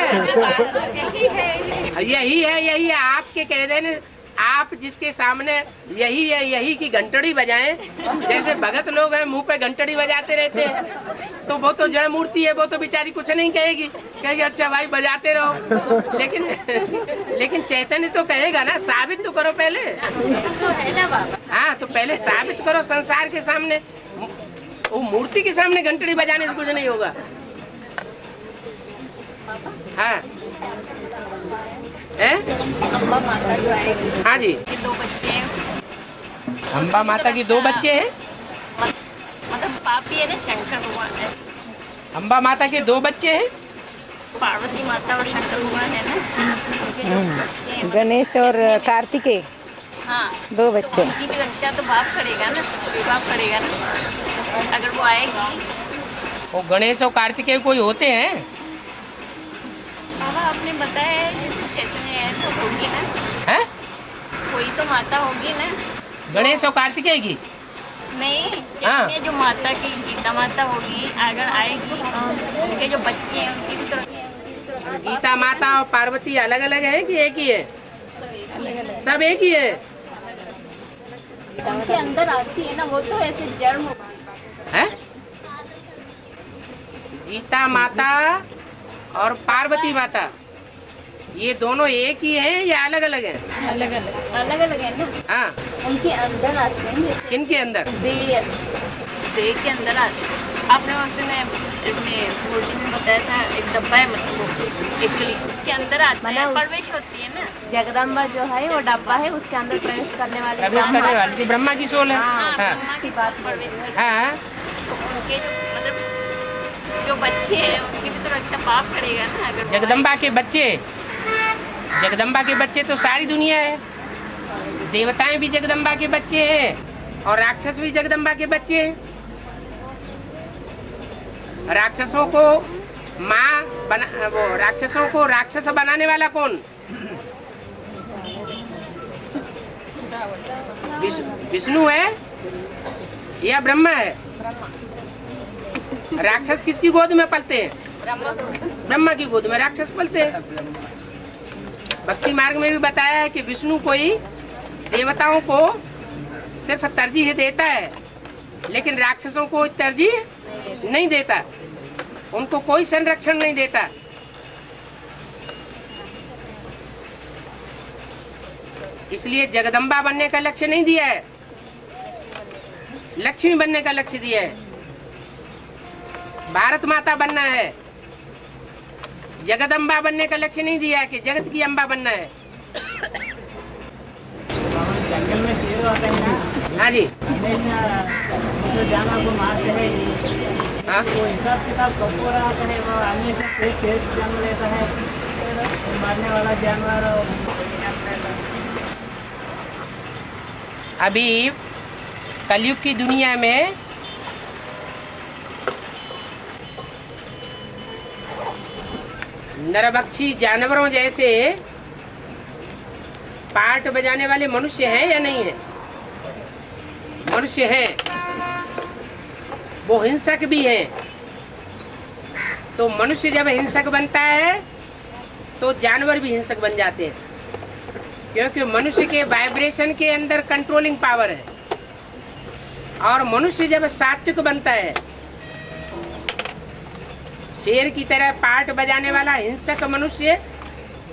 यही है, यही है, यही है। आपके कह देने आप जिसके सामने यही है यही की घंटड़ी बजाएं, जैसे भगत लोग हैं मुंह पे घंटड़ी बजाते रहते हैं, तो वो तो जड़ मूर्ति है, वो तो बेचारी कुछ नहीं कहेगी, कहेगी अच्छा भाई बजाते रहो। लेकिन चैतन्य तो कहेगा ना, साबित तो करो पहले। तो है ना बाबा। हाँ, तो पहले साबित करो संसार के सामने। वो मूर्ति के सामने घंटड़ी बजाने से कुछ नहीं होगा। हाँ अम्बा माता जो आएगी, हाँ जी, 2 बच्चे हैं। अम्बा माता की 2 बच्चे हैं। मतलब पापी है ना, शंकर भगवान है। अम्बा माता के 2 बच्चे हैं। पार्वती माता और शंकर भगवान है ना, उनके 2 बच्चे हैं। गणेश और कार्तिकेय, हाँ 2 बच्चे। उनकी भी रक्षा तो बाप करेगा ना, बाप करेगा ना, अगर वो आएगी। वो गणेश और कार्तिकेय कोई होते हैं? बाबा आपने बताया है जैसे चैतन्य है तो होगी ना, हैं? कोई तो माता होगी ना। गणेश और कार्तिकेय की? नहीं, चैतन्य जो माता की गीता माता होगी, अगर आएगी उनके जो बच्चे हैं उनकी भी तो। गीता माता और पार्वती अलग अलग है कि एक ही है? सब एक ही है। उनके अंदर आती है ना, वो तो ऐसे जड़ है? गीता माता और पार्वती माता ये दोनों एक ही हैं या अलग अलग हैं? अलग अलग है ना। हाँ, उनके अंदर आते हैं। किनके अंदर? देह के अंदर आते हैं। आपने उस दिन मूर्ति में बताया था, एक डब्बा है, मतलब एक्चुअली उसके अंदर आते हैं, प्रवेश होती है ना। जगदम्बा जो है वो डब्बा है, उसके अंदर प्रवेश करने वाली ब्रह्मा की सोल है। हाँ, ब्रह्मा की बात प्रवेश करती है। हाँ, तो उनके जो मतलब जो बच्चे हैं उनकी भी तो रक्षा पाप करेगा ना, अगर जगदम्बा के बच्चे, जगदम्बा के बच्चे तो सारी दुनिया है। देवताएं भी जगदम्बा के बच्चे हैं और राक्षस भी जगदम्बा के बच्चे हैं। राक्षसों को माँ बना, वो राक्षसों को राक्षस बनाने वाला कौन? विष्णु है या ब्रह्मा है? राक्षस किसकी गोद में पलते हैं? ब्रह्मा की गोद में राक्षस पलते हैं। भक्ति मार्ग में भी बताया है कि विष्णु कोई देवताओं को सिर्फ तरजीह देता है, लेकिन राक्षसों को तरजीह नहीं देता, उनको कोई संरक्षण नहीं देता। इसलिए जगदम्बा बनने का लक्ष्य नहीं दिया है, लक्ष्मी बनने का लक्ष्य दिया है। भारत माता बनना है, जगदम्बा बनने का लक्ष्य नहीं दिया है कि जगत की अम्बा बनना है। जंगल में शेर होता है ना। हाँ जी, हमेशा जो जानवर को मारते हैं, हाँ, वो हिसाब किताब कब हो रहा है, वो हमेशा शेर जानवर ऐसा है, मारने वाला जानवर। अभी कलयुग की दुनिया में नरभक्षी जानवरों जैसे पार्ट बजाने वाले मनुष्य हैं या नहीं है? मनुष्य हैं, वो हिंसक भी हैं। तो मनुष्य जब हिंसक बनता है तो जानवर भी हिंसक बन जाते हैं, क्योंकि मनुष्य के वाइब्रेशन के अंदर कंट्रोलिंग पावर है। और मनुष्य जब सात्विक बनता है, शेर की तरह पार्ट बजाने वाला हिंसक मनुष्य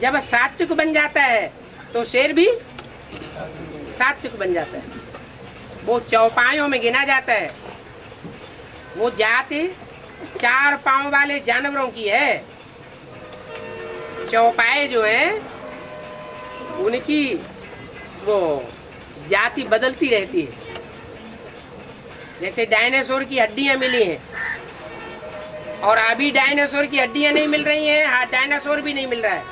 जब सात्विक बन जाता है तो शेर भी सात्विक बन जाता है। वो चौपायों में गिना जाता है। वो जाति 4 पांव वाले जानवरों की है। चौपाए जो हैं उनकी वो जाति बदलती रहती है। जैसे डायनासोर की हड्डियां मिली हैं और अभी डायनासोर की हड्डियां नहीं मिल रही हैं, हाँ डायनासोर भी नहीं मिल रहा है।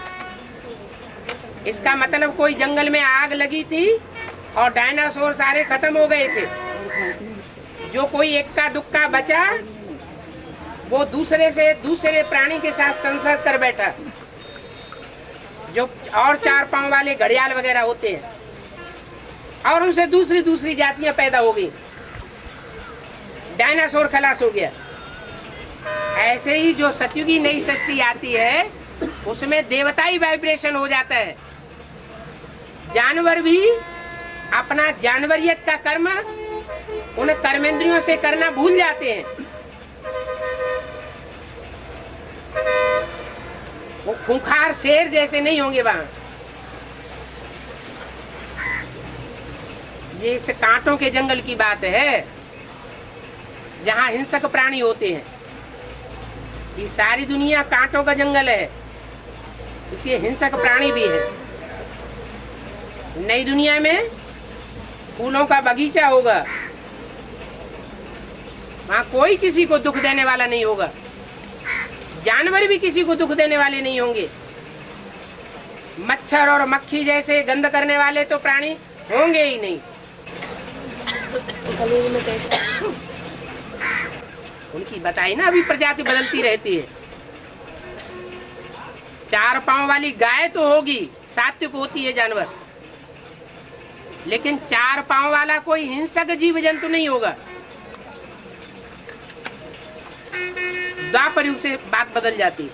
इसका मतलब कोई जंगल में आग लगी थी और डायनासोर सारे खत्म हो गए थे। जो कोई इक्का दुक्का बचा वो दूसरे प्राणी के साथ संसर्ग कर बैठा, जो और 4 पांव वाले घड़ियाल वगैरह होते हैं, और उनसे दूसरी जातियां पैदा हो गई। डायनासोर खलास हो गया। ऐसे ही जो सतयुगी नई सृष्टि आती है उसमें देवताई वाइब्रेशन हो जाता है। जानवर भी अपना जानवरियत का कर्म उन कर्मेंद्रियों से करना भूल जाते हैं। वो खूंखार शेर जैसे नहीं होंगे वहां। ये इस कांटों के जंगल की बात है जहां हिंसक प्राणी होते हैं। ये सारी दुनिया कांटों का जंगल है, इसलिए हिंसक प्राणी भी है। नई दुनिया में फूलों का बगीचा होगा, वहां कोई किसी को दुख देने वाला नहीं होगा, जानवर भी किसी को दुख देने वाले नहीं होंगे। मच्छर और मक्खी जैसे गंध करने वाले तो प्राणी होंगे ही नहीं। उनकी बताई ना, अभी प्रजाति बदलती रहती है। 4 पांव वाली गाय तो होगी, सात्विक होती है जानवर, लेकिन 4 पांव वाला कोई हिंसक जीव जंतु नहीं होगा। द्वापर युग से बात बदल जाती है।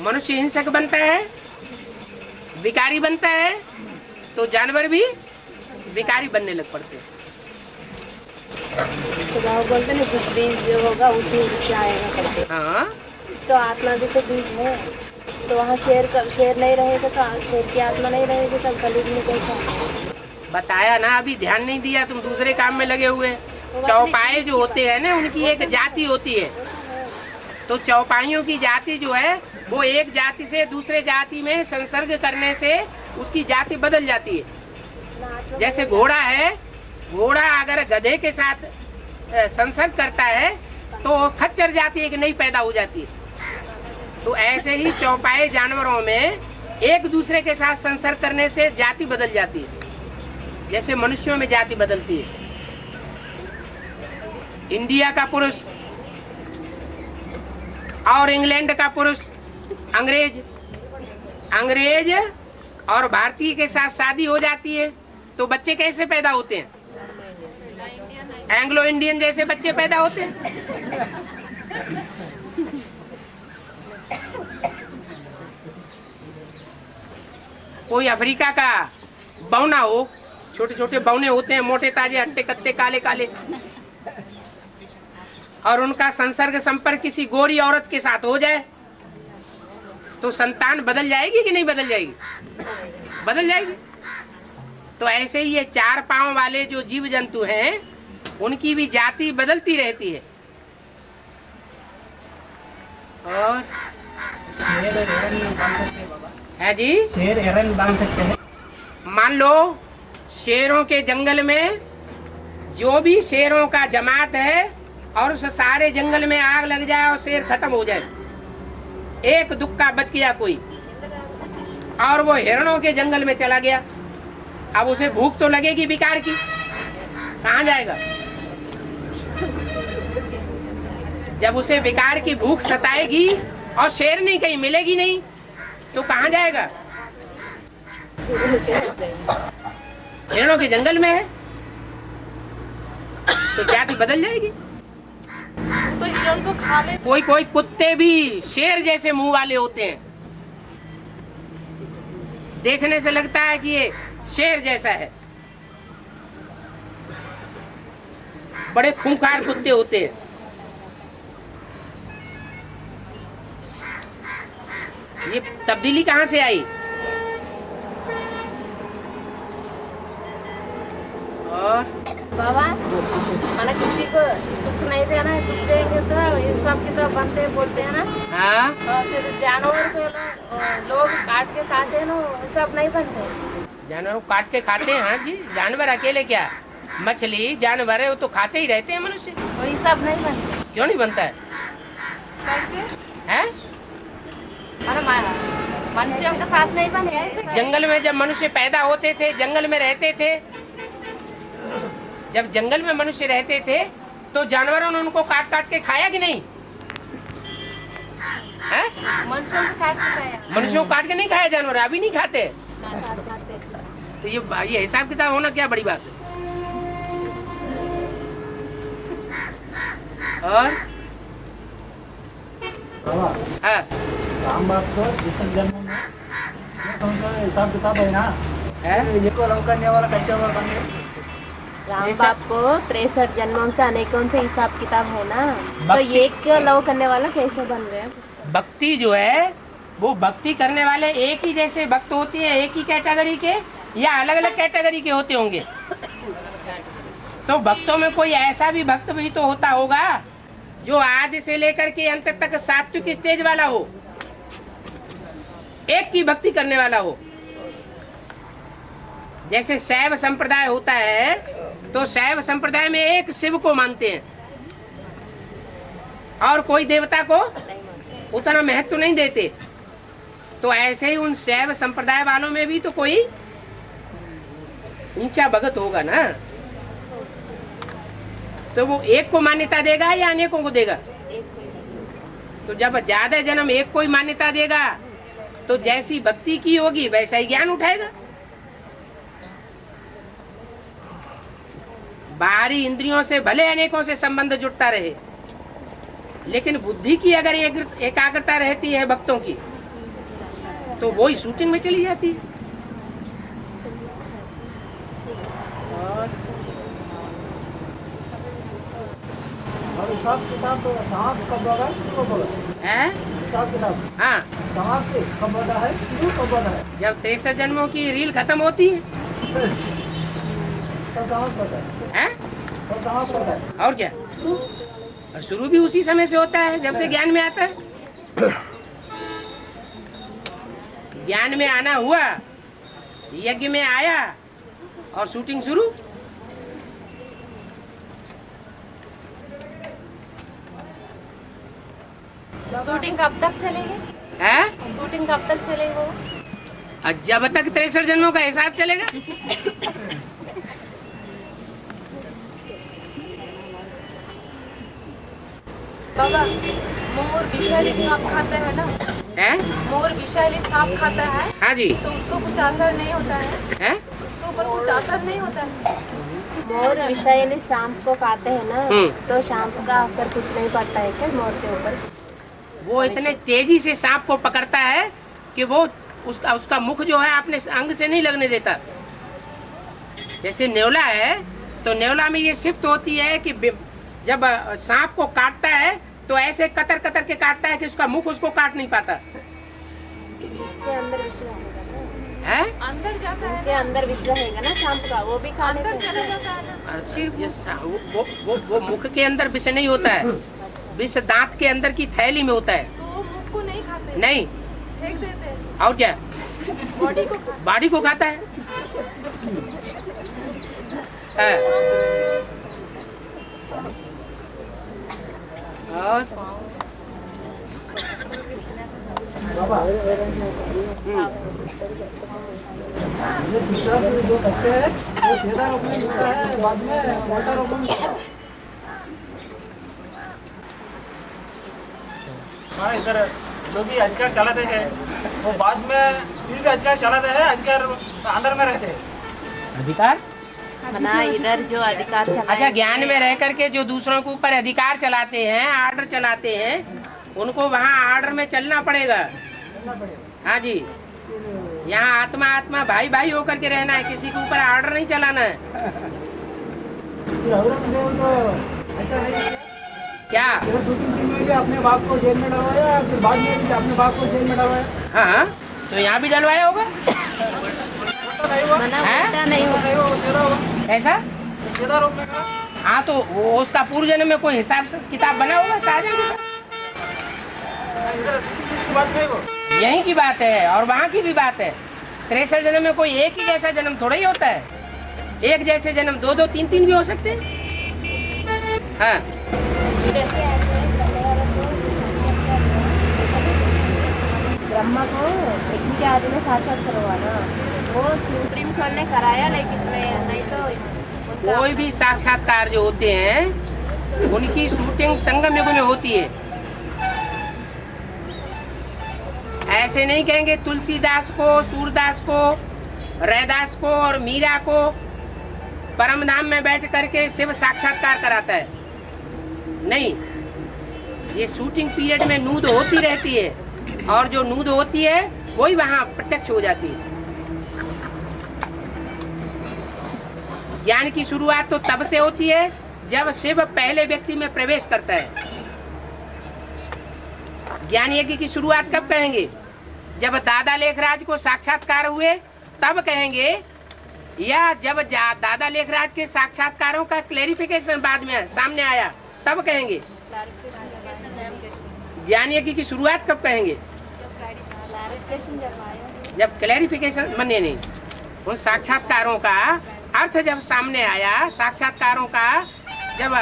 मनुष्य हिंसक बनता है, विकारी बनता है, तो जानवर भी विकारी बनने लग पड़ते हैं। तो बोलते ना जिस बीज जो होगा उसी वृक्ष आएगा करके। हाँ, तो आत्मा भी तो बीज है, तो वहाँ शेर नहीं रहेगा तो शेर की आत्मा नहीं रहेगी, तब कलयुग में कैसा? बताया ना, अभी ध्यान नहीं दिया, तुम दूसरे काम में लगे हुए। चौपाए जो होते हैं ना, उनकी एक जाति होती है। तो चौपाइयों की जाति जो है वो एक जाति से दूसरे जाति में संसर्ग करने से उसकी जाति बदल जाती है। जैसे घोड़ा है, घोड़ा अगर गधे के साथ संसर्ग करता है तो खच्चर जाति एक नई पैदा हो जाती है। तो ऐसे ही चौपाए जानवरों में एक दूसरे के साथ संसर्ग करने से जाति बदल जाती है, जैसे मनुष्यों में जाति बदलती है। इंडिया का पुरुष और इंग्लैंड का पुरुष, अंग्रेज और भारतीय के साथ शादी हो जाती है तो बच्चे कैसे पैदा होते हैं? एंग्लो इंडियन जैसे बच्चे पैदा होते हैं। कोई अफ्रीका का बौना हो, छोटे छोटे बौने होते हैं, मोटे ताजे हट्टे कत्ते काले काले, और उनका संसर्ग संपर्क किसी गोरी औरत के साथ हो जाए तो संतान बदल जाएगी कि नहीं बदल जाएगी? बदल जाएगी। तो ऐसे ही ये 4 पांव वाले जो जीव जंतु हैं उनकी भी जाति बदलती रहती है। और है जी, शेर हिरन बन सकते हैं। मान लो शेरों के जंगल में जो भी शेरों का जमात है और उस सारे जंगल में आग लग जाए और शेर खत्म हो जाए, एक दुक्का बच गया कोई, और वो हिरणों के जंगल में चला गया, अब उसे भूख तो लगेगी विकार की, कहाँ जाएगा? जब उसे विकार की भूख सताएगी और शेर नहीं कहीं मिलेगी नहीं तो कहाँ जाएगा? हिरणों के जंगल में है तो जाति बदल जाएगी। तो हिरण को खा ले। कोई कोई कुत्ते भी शेर जैसे मुंह वाले होते हैं, देखने से लगता है कि ये शेर जैसा है, बड़े खूंखार कुत्ते होते हैं। ये तब्दीली कहाँ से आई? और बाबा माना किसी को कुछ नहीं देना है, कुछ देंगे तो ये सब की तरफ बनते हैं, बोलते हैं ना। हाँ, और फिर जानवर को लोग काट के खाते हैं ना, सब नहीं बनते। जानवर काट के खाते हैं? हाँ जी, जानवर अकेले क्या, मछली जानवर है वो तो खाते ही रहते हैं मनुष्य। वही सब नहीं बनते। क्यों नहीं बनता है? कैसे? हैं? अरे मनुष्यों के साथ नहीं बने। जंगल में जब मनुष्य पैदा होते थे, जंगल में रहते थे, जब जंगल में मनुष्य रहते थे तो जानवरों ने उनको काट काट के खाया कि नहीं? हैं? मनुष्यों को काट के खाया। मनुष्यों को काट के नहीं खाया जानवर, अभी नहीं खाते। तो ये हिसाब किताब होना क्या बड़ी बात है। और बाबा, हाँ, राम बाप को दूसरे जन्म में कौन सा हिसाब किताब है ना, है? ये को लव करने वाला कैसे होगा बंदे? राम बाप को 63 जन्मों से अनेकों से हिसाब किताब है ना, तो ये क्यों लव करने वाला कैसे बन गए? भक्ति जो है वो भक्ति करने वाले एक ही जैसे भक्त होते हैं, एक ही कैटेगरी के या अलग अलग कैटेगरी के होते होंगे? तो भक्तों में कोई ऐसा भी भक्त भी तो होता होगा जो आदि से लेकर के अंत तक सात्विक स्टेज वाला हो, एक की भक्ति करने वाला हो। जैसे शैव संप्रदाय होता है तो शैव संप्रदाय में एक शिव को मानते हैं और कोई देवता को उतना महत्व नहीं देते। तो ऐसे ही उन शैव संप्रदाय वालों में भी तो कोई ऊंचा भगत होगा ना, तो वो एक को मान्यता देगा या अनेकों को देगा? तो जब ज्यादा जन्म एक को ही मान्यता देगा तो जैसी भक्ति की होगी वैसा ही ज्ञान उठाएगा। बाहरी इंद्रियों से भले अनेकों से संबंध जुड़ता रहे, लेकिन बुद्धि की अगर एकाग्रता रहती है भक्तों की तो वो ही शूटिंग में चली जाती है। और हिसाब किताब तो समाप्त कब होगा, शुरू कब होगा? हैं? हिसाब किताब हाँ, समाप्त कब होता है, शुरू कब होता है? जब 63 जन्मों की रील खत्म होती है। तब समाप्त होता है। हैं? तब समाप्त होता है। और क्या, और शुरू भी उसी समय से होता है जब से ज्ञान में आता है। ज्ञान में आना हुआ, यज्ञ में आया और शूटिंग शुरू। शूटिंग कब तक चलेगी? है? शूटिंग कब तक चलेगी वो? और जब तक 63 जन्मों का हिसाब चलेगा। बाबा, मोर विषैली सांप खाता है ना? है? मोर विषैली सांप खाता है हाँ जी। तो उसको कुछ असर नहीं होता है? है? उसके ऊपर कुछ असर नहीं होता है? मोर विषैली सांप को खाते हैं ना, हम्म। तो सांप का असर कुछ नहीं पड़ता है क्या मोर के ऊपर? वो इतने तेजी से सांप को पकड़ता है कि वो उसका मुख जो है अपने अंग से नहीं लगने देता। जैसे नेवला है तो नेवला में ये शिफ्ट होती है कि जब सांप को काटता है तो ऐसे कतर कतर के काटता है कि उसका मुख उसको काट नहीं पाता के अंदर विष रहेगा ना? है? अंदर जाता है के अंदर विष रहेगा ना सांप का, वो भी खाने अंदर पे चला जाता है ना? वो मुख के अंदर विष नहीं होता है, विष दांत के अंदर की थैली में होता है। तो वो मुख को नहीं खाते, नहीं, फेंक देते हैं, और क्या, बॉडी को खाते बॉडी को खाता है। और बाबा, ये दूसरा जो बच्चे है वो सीधा रोक में मिलता है, बाद में मोटा रोक में मिलता है। हाँ, इधर जो भी अधिकार चलाते हैं वो बाद में फिर भी अधिकार चलाते हैं, अधिकार अंदर में रहते हैं। अधिकार ना, इधर जो अधिकार चला अच्छा, ज्ञान में रह करके जो दूसरों के ऊपर अधिकार चलाते हैं, आर्डर चलाते हैं, उनको वहाँ आर्डर में चलना पड़ेगा। हाँ जी, यहाँ आत्मा आत्मा भाई भाई होकर के रहना है, किसी के ऊपर आर्डर नहीं चलाना है। फिर औरंगजेब तो ऐसा नहीं है क्या? शूटिंग में अपने बाप को जेल में डलवाया, फिर बाद में अपने बाप को जेल में डलवाया। हाँ, तो यहाँ भी डलवाया होगा। मना हैं? उल्टा नहीं हो। नहीं वो सीधा होगा, ऐसा? सीधा रोक में। हाँ, तो वो उसका पूर्व जन्म में कोई हिसाब से किताब बना होगा शाहजहां के साथ। इधर शूटिंग की बात नहीं वो। यहीं की बात है और वहाँ की भी बात है। 63 जन्म में कोई एक ही जैसा जन्म थोड़ा ही होता है, एक जैसे जन्म दो दो तीन तीन भी हो सकते हैं। हाँ, ब्रह्मा को एक के आदि में साक्षात्कार हुआ ना, वो सुप्रीम सर ने कराया, लेकिन नहीं तो उनका कोई भी साक्षात्कार जो होते हैं उनकी शूटिंग संगम युग में होती है। ऐसे नहीं कहेंगे तुलसीदास को, सूरदास को, रैदास को और मीरा को परमधाम में बैठ करके शिव साक्षात्कार कराता है। नहीं, ये शूटिंग पीरियड में नूद होती रहती है और जो नूद होती है वही वहां प्रत्यक्ष हो जाती है। ज्ञान की शुरुआत तो तब से होती है जब शिव पहले व्यक्ति में प्रवेश करता है। ज्ञान यज्ञ की शुरुआत कब कहेंगे? जब दादा लेखराज को साक्षात्कार हुए तब कहेंगे, या जब दादा लेखराज के साक्षात्कारों का क्लेरिफिकेशन बाद में सामने आया तब कहेंगे? ज्ञान यज्ञ की शुरुआत कब कहेंगे? जब क्लेरिफिकेशन मने नहीं, उन साक्षात्कारों का अर्थ जब सामने आया, साक्षात्कारों का जब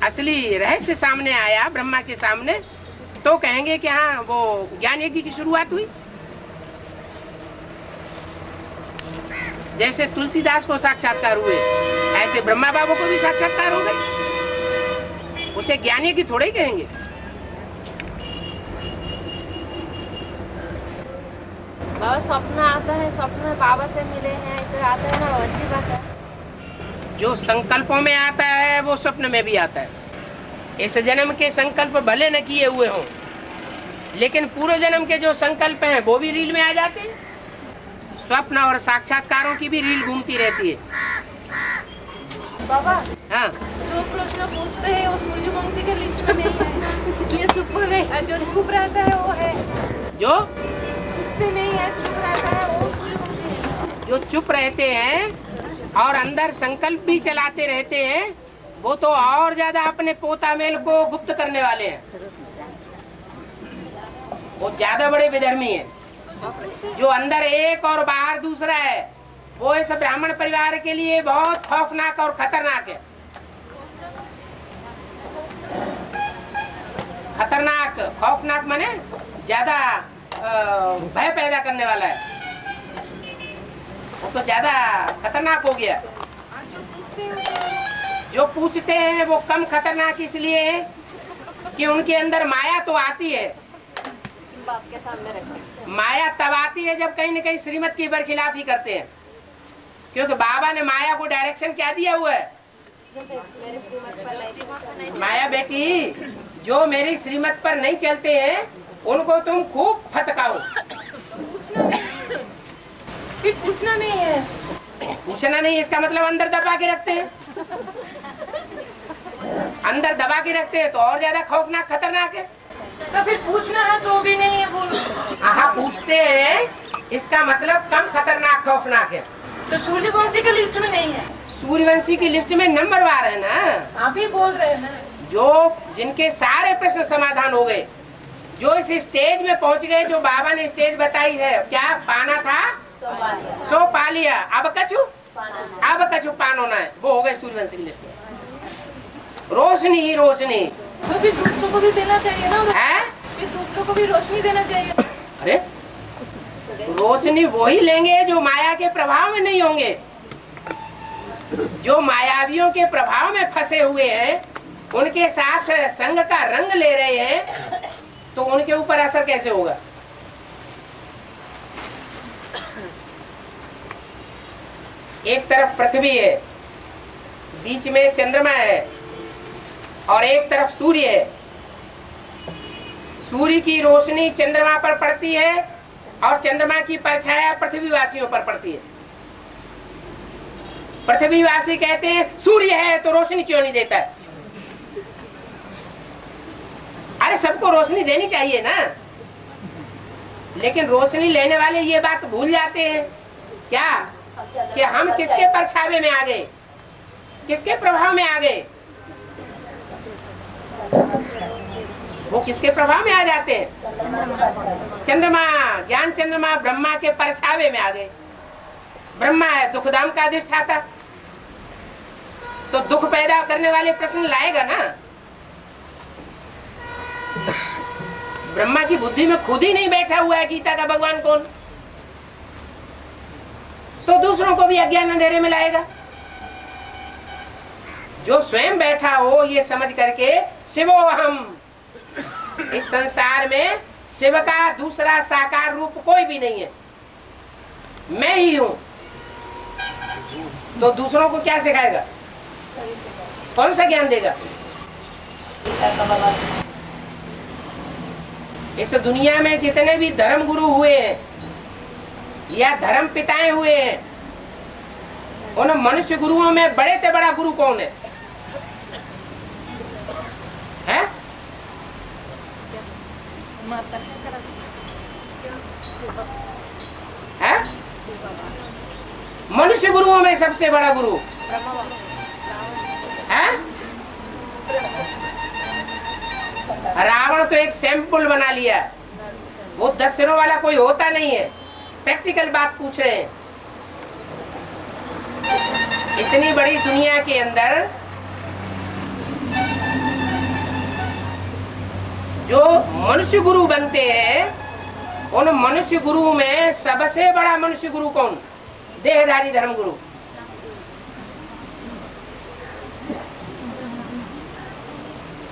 असली रहस्य सामने आया ब्रह्मा के सामने, तो कहेंगे कि हाँ वो ज्ञान यज्ञ की शुरुआत हुई। जैसे तुलसीदास को साक्षात्कार हुए ऐसे ब्रह्मा बाबू को भी साक्षात्कार हो गए, उसे ज्ञान यज्ञ थोड़े ही कहेंगे। बाबा स्वप्न आता है, स्वप्न में बाबा से मिले हैं, ऐसे आता है ना, अच्छी बात है। जो संकल्पों में आता है वो स्वप्न में भी आता है। इस जन्म के संकल्प भले न किए हुए हों, लेकिन पूर्व जन्म के जो संकल्प हैं वो भी रील में आ जाते हैं। स्वप्न और साक्षात्कारों की भी रील घूमती रहती है। बाबा, हाँ, जो प्रश्न पूछते हैं वो सूर्यवंशी के लिस्ट में नहीं है, इसलिए चुप हो गए। जो चुप रहता है वो है, जो पूछते नहीं है, चुप रहता है वो सूर्यवंशी है। जो चुप रहते हैं और अंदर संकल्प भी चलाते रहते हैं, वो तो और ज्यादा अपने पोता मेल को गुप्त करने वाले हैं। वो ज्यादा बड़े विधर्मी हैं। जो अंदर एक और बाहर दूसरा है, वो इस ब्राह्मण परिवार के लिए बहुत खौफनाक और खतरनाक है। खतरनाक, खौफनाक माने ज्यादा भय पैदा करने वाला है। वो तो ज्यादा खतरनाक हो गया। जो पूछते हैं वो कम खतरनाक इसलिए है कि उनके अंदर माया तो आती है। बाप के सामने रखो। माया तब आती है जब कहीं न कहीं श्रीमत की बरखिलाफी करते हैं, क्योंकि बाबा ने माया को डायरेक्शन क्या दिया हुआ है? माया बेटी, जो मेरी श्रीमत पर नहीं चलते हैं उनको तुम खूब फटकाओ। फिर पूछना नहीं है। पूछना नहीं, इसका मतलब अंदर दबा के रखते हैं। अंदर दबा के रखते हैं तो और ज्यादा खौफनाक, खतरनाक है। तो फिर पूछना है तो भी नहीं है, बोलो। हाँ, पूछते हैं, इसका मतलब कम खतरनाक, खौफनाक है। तो सूर्यवंशी के लिस्ट में नहीं है। सूर्यवंशी की लिस्ट में नंबरवार है ना। आप ही बोल रहे हैं ना। जो जिनके सारे प्रश्न समाधान हो गए, जो इस स्टेज में पहुंच गए, जो बाबा ने स्टेज बताई है, क्या पाना था सो पा लिया, अब कछु पानो ना है, वो हो गए सूर्यवंशी की लिस्ट में। रोशनी ही रोशनी। तो फिर दूसरों को भी देना चाहिए ना। है? फिर दूसरों को भी रोशनी देना चाहिए। अरे रोशनी वही लेंगे जो माया के प्रभाव में नहीं होंगे। जो मायावियों के प्रभाव में फंसे हुए हैं, उनके साथ संग का रंग ले रहे हैं, तो उनके ऊपर असर कैसे होगा? एक तरफ पृथ्वी है, बीच में चंद्रमा है, और एक तरफ सूर्य है। सूर्य की रोशनी चंद्रमा पर पड़ती है और चंद्रमा की परछाया पृथ्वीवासियों पर पड़ती है। पृथ्वीवासी कहते हैं सूर्य है तो रोशनी क्यों नहीं देता है? अरे सबको रोशनी देनी चाहिए ना। लेकिन रोशनी लेने वाले ये बात भूल जाते हैं क्या कि हम किसके परछावे में आ गए, किसके प्रभाव में आ गए। वो किसके प्रभाव में आ जाते हैं? चंद्रमा, ज्ञान चंद्रमा ब्रह्मा के परछावे में आ गए। ब्रह्मा है दुखधाम का अधिष्ठाता, तो दुख पैदा करने वाले प्रश्न लाएगा ना। ब्रह्मा की बुद्धि में खुद ही नहीं बैठा हुआ है गीता का भगवान कौन, तो दूसरों को भी अज्ञान अंधेरे में लाएगा। जो स्वयं बैठा हो ये समझ करके शिवो हम, इस संसार में शिव का दूसरा साकार रूप कोई भी नहीं है, मैं ही हूं, तो दूसरों को क्या सिखाएगा? कौन सा ज्ञान देगा? इस दुनिया में जितने भी धर्म गुरु हुए हैं या धर्म पिताएं हुए हैं, उन मनुष्य गुरुओं में बड़े से बड़ा गुरु कौन है? हैं? हैं? मनुष्य गुरुओं में सबसे बड़ा गुरु है? रावण तो एक सैंपल बना लिया, वो 10 सिरों वाला कोई होता नहीं है। प्रैक्टिकल बात पूछ रहे हैं। इतनी बड़ी दुनिया के अंदर जो मनुष्य गुरु बनते हैं, उन मनुष्य गुरु में सबसे बड़ा मनुष्य गुरु कौन? देहधारी धर्म गुरु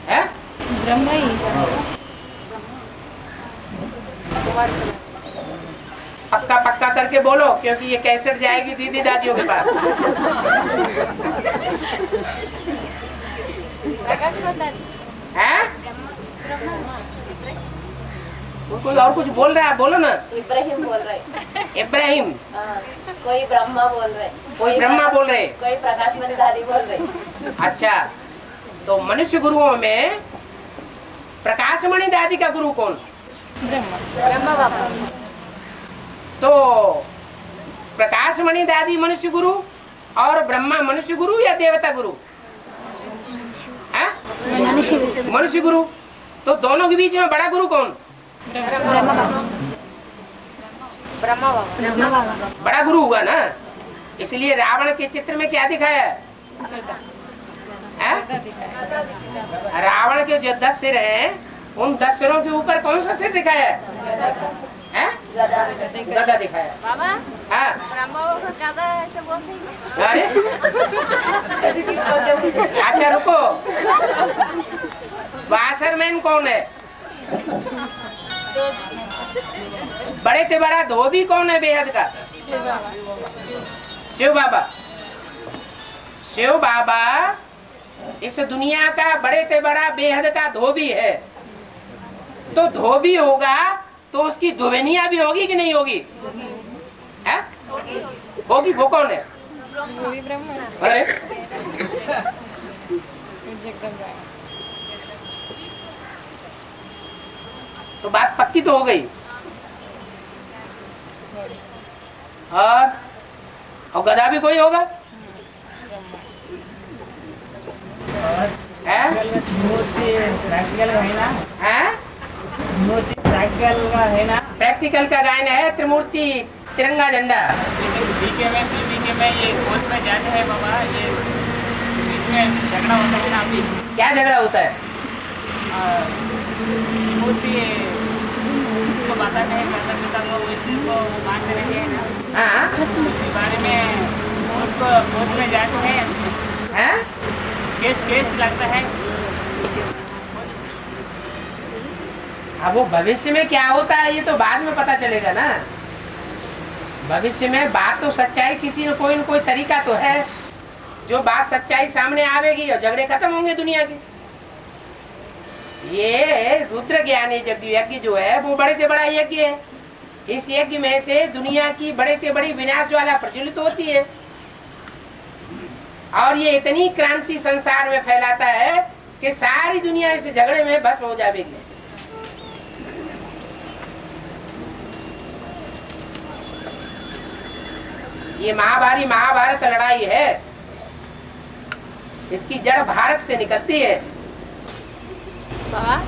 है? ब्रह्मा ही। पक्का पक्का करके बोलो, क्योंकि ये कैसेट जाएगी दीदी दादियों के पास। है? कोई और कुछ बोल रहा है, बोलो ना। इब्राहिम बोल रहे। इब्राहिम। कोई ब्रह्मा बोल रहे। कोई ब्रह्मा बोल रहे। कोई प्रकाशमणि दादी बोल रहे। अच्छा, तो मनुष्य गुरुओं में प्रकाशमणि दादी का गुरु कौन? ब्रह्मा बाबा। तो प्रकाशमणि दादी मनुष्य गुरु और ब्रह्मा मनुष्य गुरु या देवता गुरु? मनुष्य गुरु। तो दोनों के बीच में बड़ा गुरु कौन? ब्रह्मा बाबा। बड़ा गुरु हुआ ना। इसलिए रावण के चित्र में क्या दिखाया है? रावण के जो 10 सिर हैं, उन 10 सिरों के ऊपर कौन सा सिर दिखाया है? गदा दिखाया। बाबा, हाँ। ब्रह्मा बाबा गदा ऐसे बोलते हैं। अरे अच्छा रुको, वाशरमैन कौन है? बड़े से बड़ा धोबी कौन है बेहद का? शिव बाबा। शिव बाबा इस दुनिया का बड़े से बड़ा बेहद का धोबी है। तो धोबी होगा तो उसकी धोबनिया भी होगी कि नहीं होगी? है? होगी। वो कौन है? अरे तो बात पक्की तो हो गई। और गधा भी कोई होगा? है? प्रैक्टिकल का गायन है त्रिमूर्ति तिरंगा झंडा। बीके में ये कोर्ट में जाते हैं बाबा, ये बीच में झगड़ा होता है ना। अभी क्या झगड़ा होता है? मूर्ति इसको माता नहीं माता पिता को विष्णु को मानते रहे हैं ना। हाँ, इसी बारे में कोर्ट में जाते हैं। केस लगता है। अब वो भविष्य में क्या होता है ये तो बाद में पता चलेगा ना। भविष्य में बात तो सच्चाई किसी न कोई तरीका तो है जो बात सच्चाई सामने आवेगी और झगड़े खत्म होंगे दुनिया के। ये रुद्र ज्ञानी यज्ञ जो है वो बड़े से बड़ा यज्ञ है। इस यज्ञ में से दुनिया की बड़े से बड़ी विनाश ज्वाला प्रज्वलित होती है और ये इतनी क्रांति संसार में फैलाता है कि सारी दुनिया इस झगड़े में भस्म हो जाएगी। ये महाभारत लड़ाई है, इसकी जड़ भारत से निकलती है। हाँ,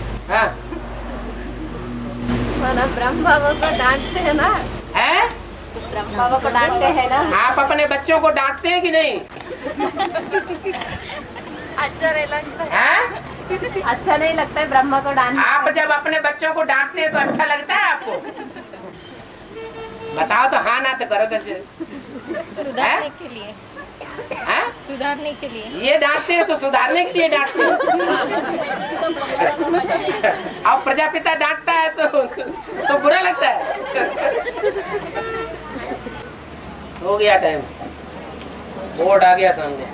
ब्रह्मा बाबा को डांटते हैं ना? है? ब्रह्मा बाबा को डांटते हैं ना? आप अपने बच्चों को डांटते हैं कि नहीं? अच्छा नहीं लगता है? अच्छा नहीं लगता है ब्रह्मा को डांटना। आप जब अपने बच्चों को डांटते हैं तो अच्छा लगता है आपको? बताओ तो हाँ ना तो करो कैसे? सुधारने के लिए। है? सुधारने के लिए। ये डांटते हैं तो सुधारने के लिए डांटते हैं। अब प्रजापिता डांटता है तो बुरा लगता है। हो गया टाइम, बोर्ड आ गया सामने।